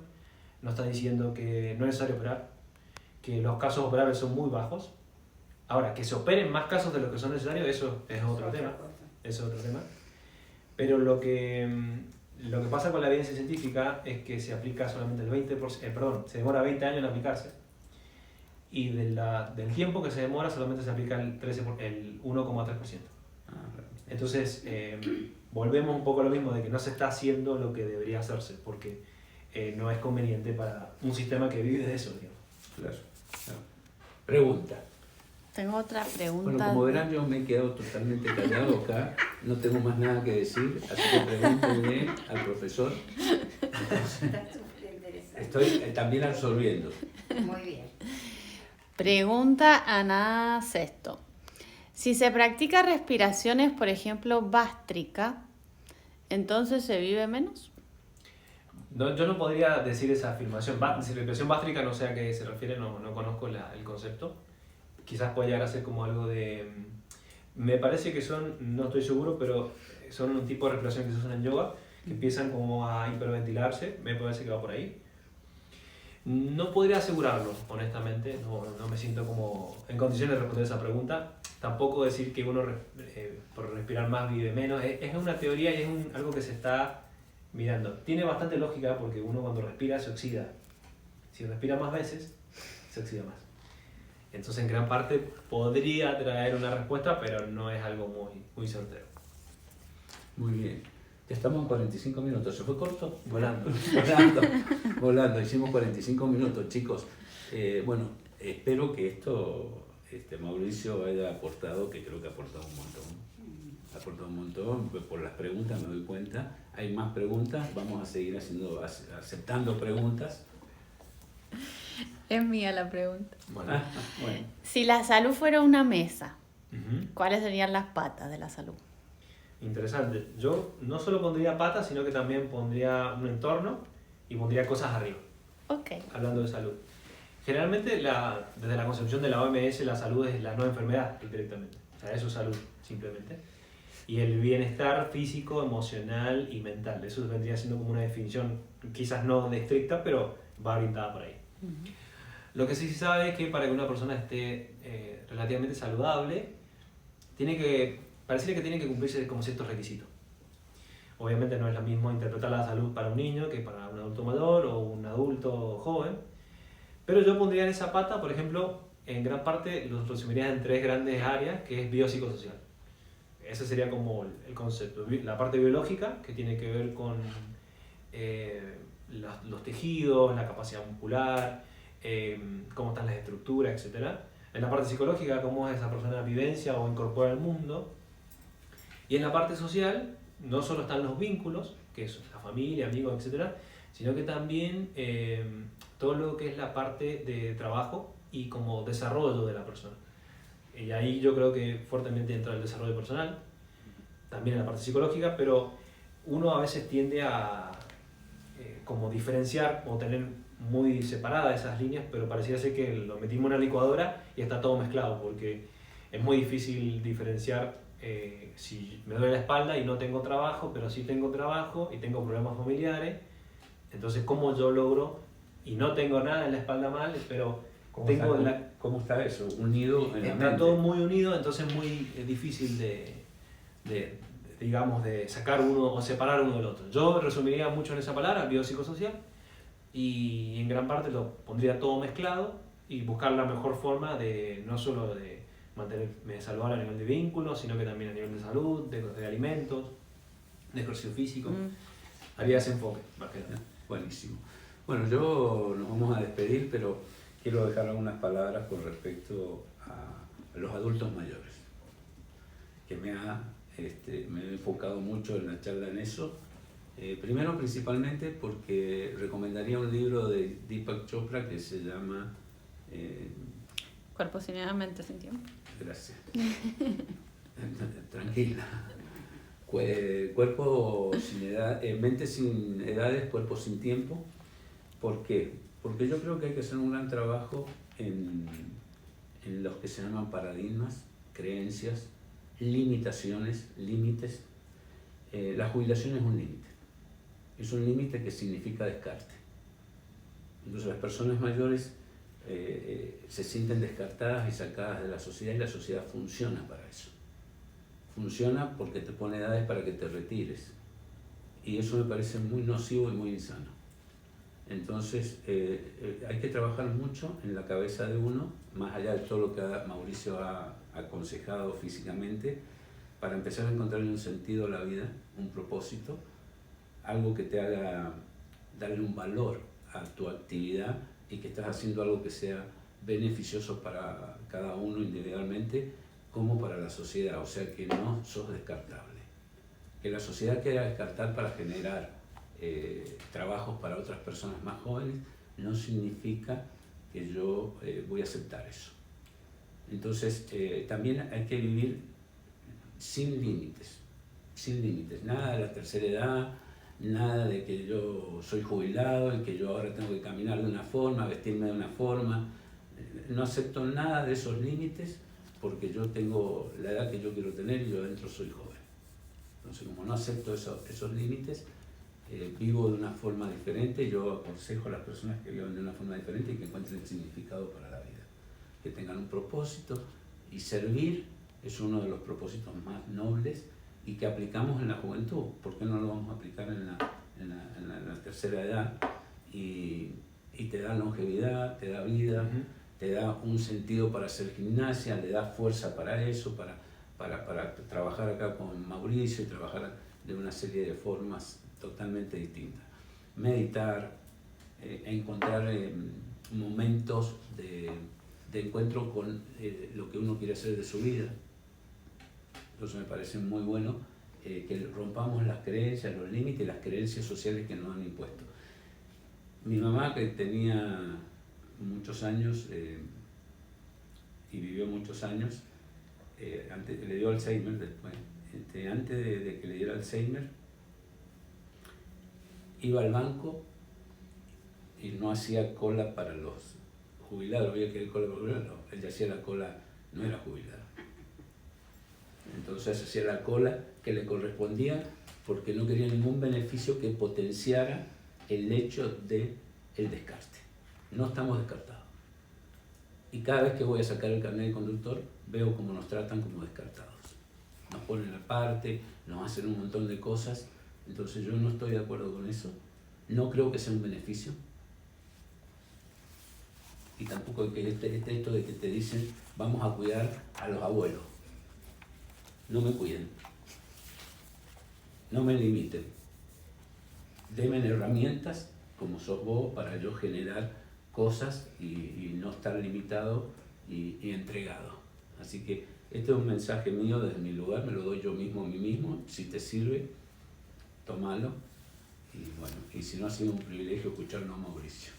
nos está diciendo que no es necesario operar, que los casos operables son muy bajos. Ahora, que se operen más casos de los que son necesarios, eso es otro tema. Eso es otro tema. Pero lo que pasa con la evidencia científica es que se aplica solamente el 20%, se demora 20 años en aplicarse. Y del tiempo que se demora solamente se aplica el 1,3%. Entonces, volvemos un poco a lo mismo de que no se está haciendo lo que debería hacerse, porque no es conveniente para un sistema que vive de eso, digamos. Claro. Pregunta. Tengo otra pregunta. Bueno, como verán, yo me he quedado totalmente callado acá, no tengo más nada que decir, así que pregúntenle al profesor. Está súper interesante. Estoy también absorbiendo. Muy bien. Pregunta Ana Sesto. Si se practica respiraciones, por ejemplo, bástrica, ¿entonces se vive menos? No, yo no podría decir esa afirmación. Respiración bástrica, no sé a qué se refiere, no conozco el concepto. Quizás pueda llegar a ser como algo de... Me parece que no estoy seguro, pero son un tipo de respiración que se usan en yoga, que empiezan como a hiperventilarse, me parece que va por ahí. No podría asegurarlo, honestamente, no me siento como en condiciones de responder esa pregunta. Tampoco decir que uno por respirar más vive menos, es una teoría y es algo que se está mirando. Tiene bastante lógica porque uno cuando respira se oxida. Si respira más veces, se oxida más. Entonces en gran parte podría traer una respuesta, pero no es algo muy certero. Muy bien. Ya estamos en 45 minutos. ¿Se fue corto? Volando. Volando. Hicimos 45 minutos, chicos. Bueno, espero que esto Mauricio haya aportado, que creo que ha aportado un montón. Ha aportado un montón. Por las preguntas me doy cuenta. Hay más preguntas. Vamos a seguir aceptando preguntas. Es mía la pregunta. Bueno. Bueno. Si la salud fuera una mesa, Uh-huh. ¿cuáles serían las patas de la salud? Interesante. Yo no solo pondría patas, sino que también pondría un entorno y pondría cosas arriba, Ok. hablando de salud. Generalmente, desde la concepción de la OMS, la salud es la no enfermedad directamente. O sea, eso es salud, simplemente. Y el bienestar físico, emocional y mental. Eso vendría siendo como una definición, quizás no de estricta, pero va orientada por ahí. Ujú. Lo que sí se sabe es que para que una persona esté relativamente saludable, pareciera que tienen que cumplirse como ciertos requisitos. Obviamente no es lo mismo interpretar la salud para un niño que para un adulto mayor o un adulto joven, pero yo pondría en esa pata, por ejemplo, en gran parte los resumiría en 3 grandes áreas, que es biopsicosocial. Ese sería como el concepto. La parte biológica, que tiene que ver con los tejidos, la capacidad muscular, cómo están las estructuras, etc. En la parte psicológica, cómo es esa persona vivencia o incorpora al mundo. Y en la parte social, no solo están los vínculos, que es la familia, amigos, etc., sino que también todo lo que es la parte de trabajo y como desarrollo de la persona. Y ahí yo creo que fuertemente entra el desarrollo personal, también en la parte psicológica, pero uno a veces tiende a como diferenciar o tener muy separadas esas líneas, pero pareciera ser que lo metimos en una licuadora y está todo mezclado, porque es muy difícil diferenciar si me duele la espalda y no tengo trabajo, pero sí tengo trabajo y tengo problemas familiares. Entonces, ¿cómo yo logro, y no tengo nada en la espalda mal, pero tengo ¿Cómo está eso? Unido en la está mente. todo muy unido, entonces es muy difícil digamos, de sacar uno o separar uno del otro. Yo resumiría mucho en esa palabra, biopsicosocial, y en gran parte lo pondría todo mezclado y buscar la mejor forma de no solo de mantenerme saludable a nivel de vínculos, sino que también a nivel de salud, de alimentos, de ejercicio físico. Haría ese enfoque, más que nada. Buenísimo. Bueno, nos vamos a despedir, pero quiero dejar algunas palabras con respecto a los adultos mayores, que me he enfocado mucho en la charla en eso, Primero, principalmente, porque recomendaría un libro de Deepak Chopra que se llama... Cuerpo sin edad, mente sin tiempo. Gracias. Tranquila. Cuerpo sin edad, mente sin edades, cuerpo sin tiempo. ¿Por qué? Porque yo creo que hay que hacer un gran trabajo en los que se llaman paradigmas, creencias, limitaciones, límites. La jubilación es un límite. Es un límite que significa descarte. Entonces las personas mayores se sienten descartadas y sacadas de la sociedad, y la sociedad funciona para eso. Funciona porque te pone edades para que te retires. Y eso me parece muy nocivo y muy insano. Entonces hay que trabajar mucho en la cabeza de uno, más allá de todo lo que Mauricio ha aconsejado físicamente, para empezar a encontrar un sentido a la vida, un propósito, algo que te haga darle un valor a tu actividad y que estás haciendo algo que sea beneficioso para cada uno individualmente como para la sociedad, o sea que no sos descartable. Que la sociedad quiera descartar para generar trabajos para otras personas más jóvenes no significa que yo voy a aceptar eso. Entonces también hay que vivir sin límites, nada de la tercera edad, nada de que yo soy jubilado y que yo ahora tengo que caminar de una forma, vestirme de una forma. No acepto nada de esos límites porque yo tengo la edad que yo quiero tener y yo adentro soy joven. Entonces, como no acepto esos límites, vivo de una forma diferente. Yo aconsejo a las personas que vivan de una forma diferente y que encuentren significado para la vida, que tengan un propósito, y servir es uno de los propósitos más nobles y que aplicamos en la juventud. ¿Por qué no lo vamos a aplicar en la tercera edad? Y te da longevidad, te da vida, te da un sentido para hacer gimnasia, le da fuerza para eso, para trabajar acá con Mauricio y trabajar de una serie de formas totalmente distintas. Meditar, encontrar momentos de encuentro con lo que uno quiere hacer de su vida. Entonces me parece muy bueno que rompamos las creencias, los límites, las creencias sociales que nos han impuesto. Mi mamá, que tenía muchos años y vivió muchos años, le dio Alzheimer después. Antes de que le diera Alzheimer, iba al banco y no hacía cola para los jubilados. Había que ir cola para los jubilados. Ella hacía la cola, no era jubilada. Entonces hacía la cola que le correspondía porque no quería ningún beneficio que potenciara el hecho del descarte. No estamos descartados. Y cada vez que voy a sacar el carnet de conductor, veo cómo nos tratan como descartados. Nos ponen aparte, nos hacen un montón de cosas. Entonces yo no estoy de acuerdo con eso. No creo que sea un beneficio. Y tampoco que esto de que te dicen vamos a cuidar a los abuelos. No me cuiden. No me limiten. Denme herramientas como sos vos para yo generar cosas y no estar limitado y entregado. Así que este es un mensaje mío desde mi lugar, me lo doy yo mismo a mí mismo. Si te sirve, tómalo. Y bueno, y si no, ha sido un privilegio escucharnos a Mauricio,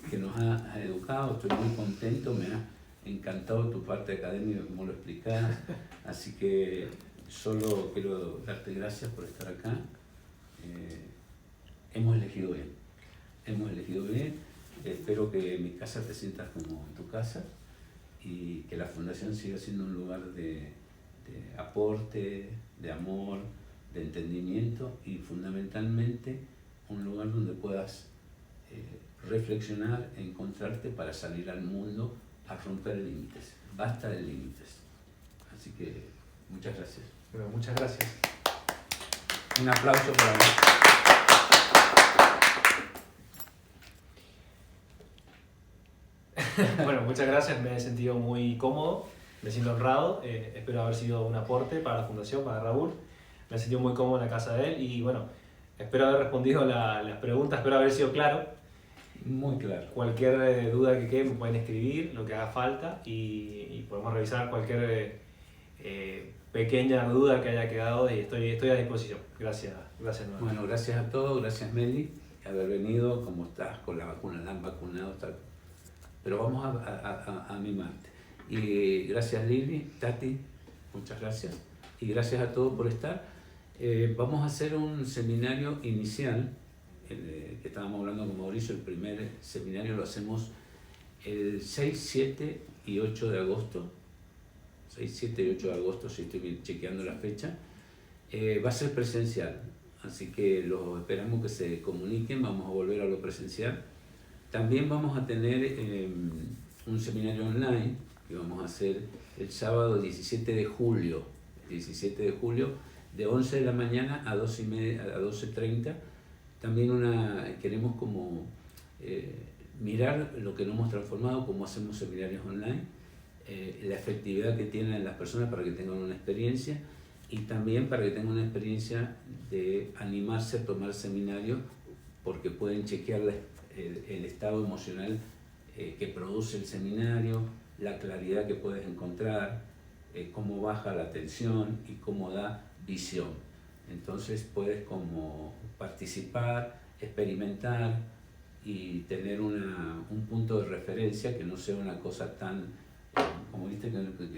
que nos ha educado. Estoy muy contento, me ha encantado tu parte académica, como lo explicás. Así que solo quiero darte gracias por estar acá. Hemos elegido bien. Espero que en mi casa te sientas como en tu casa y que la Fundación siga siendo un lugar de aporte, de amor, de entendimiento y fundamentalmente un lugar donde puedas reflexionar, encontrarte para salir al mundo a romper límites. Basta de límites. Así que muchas gracias. Bueno, muchas gracias. Un aplauso para mí. Bueno, muchas gracias, me he sentido muy cómodo, me siento honrado, espero haber sido un aporte para la Fundación, para Raúl. Me he sentido muy cómodo en la casa de él y bueno, espero haber respondido las preguntas, espero haber sido claro. Muy claro. Cualquier duda que quede me pueden escribir, lo que haga falta y podemos revisar cualquier pequeña duda que haya quedado y estoy a disposición. Gracias nuevamente. Bueno, gracias a todos, gracias Meli, de haber venido, como estás con la vacuna, la han vacunado, pero vamos a mimarte. Y gracias Lili, Tati, muchas gracias. Y gracias a todos por estar. Vamos a hacer un seminario inicial, que estábamos hablando con Mauricio, el primer seminario lo hacemos el 6, 7 y 8 de agosto. 6, 7 y 8 de agosto, si estoy chequeando la fecha. Va a ser presencial, así que los esperamos que se comuniquen, vamos a volver a lo presencial. También vamos a tener un seminario online que vamos a hacer el sábado 17 de julio, de 11 de la mañana a 12:30. También queremos como mirar lo que nos hemos transformado, cómo hacemos seminarios online, la efectividad que tienen las personas para que tengan una experiencia y también para que tengan una experiencia de animarse a tomar seminarios porque pueden chequear el estado emocional que produce el seminario, la claridad que puedes encontrar, cómo baja la tensión y cómo da visión. Entonces puedes como participar, experimentar y tener un punto de referencia que no sea una cosa tan, como viste,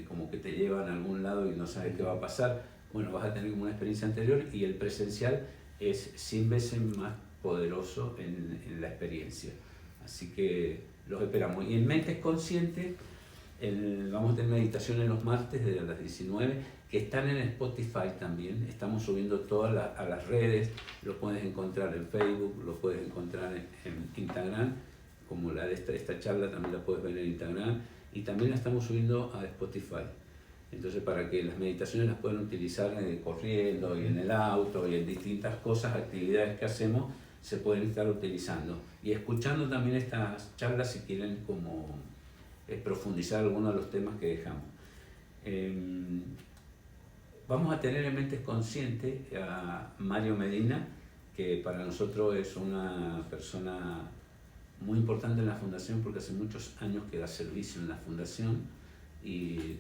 como que te llevan a algún lado y no sabes qué va a pasar. Bueno, vas a tener como una experiencia anterior y el presencial es 100 veces más poderoso en la experiencia. Así que los esperamos. Y en Mentes Conscientes vamos a tener meditaciones los martes desde las 19, que están en Spotify también. Estamos subiendo todas a las redes, lo puedes encontrar en Facebook, lo puedes encontrar en Instagram, como la de esta charla también la puedes ver en Instagram, y también la estamos subiendo a Spotify. Entonces, para que las meditaciones las puedan utilizar corriendo y en el auto y en distintas cosas, actividades que hacemos, se pueden estar utilizando. Y escuchando también estas charlas si quieren como profundizar algunos de los temas que dejamos. Vamos a tener en Mentes Conscientes a Mario Medina, que para nosotros es una persona muy importante en la Fundación porque hace muchos años que da servicio en la Fundación y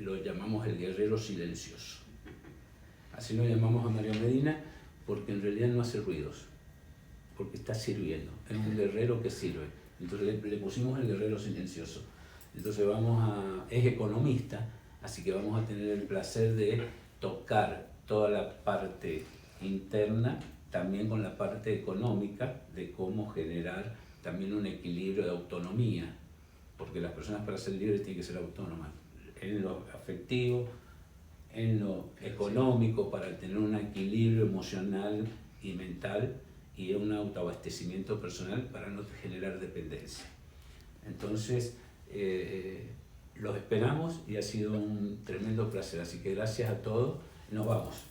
lo llamamos el guerrero silencioso. Así lo llamamos a Mario Medina porque en realidad no hace ruidos, porque está sirviendo, es un guerrero que sirve. Entonces le pusimos el guerrero silencioso. Entonces es economista, así que vamos a tener el placer de tocar toda la parte interna, también con la parte económica, de cómo generar también un equilibrio de autonomía, porque las personas para ser libres tienen que ser autónomas, en lo afectivo, en lo económico, para tener un equilibrio emocional y mental, y un autoabastecimiento personal para no generar dependencia. Entonces, los esperamos y ha sido un tremendo placer. Así que gracias a todos. Nos vamos.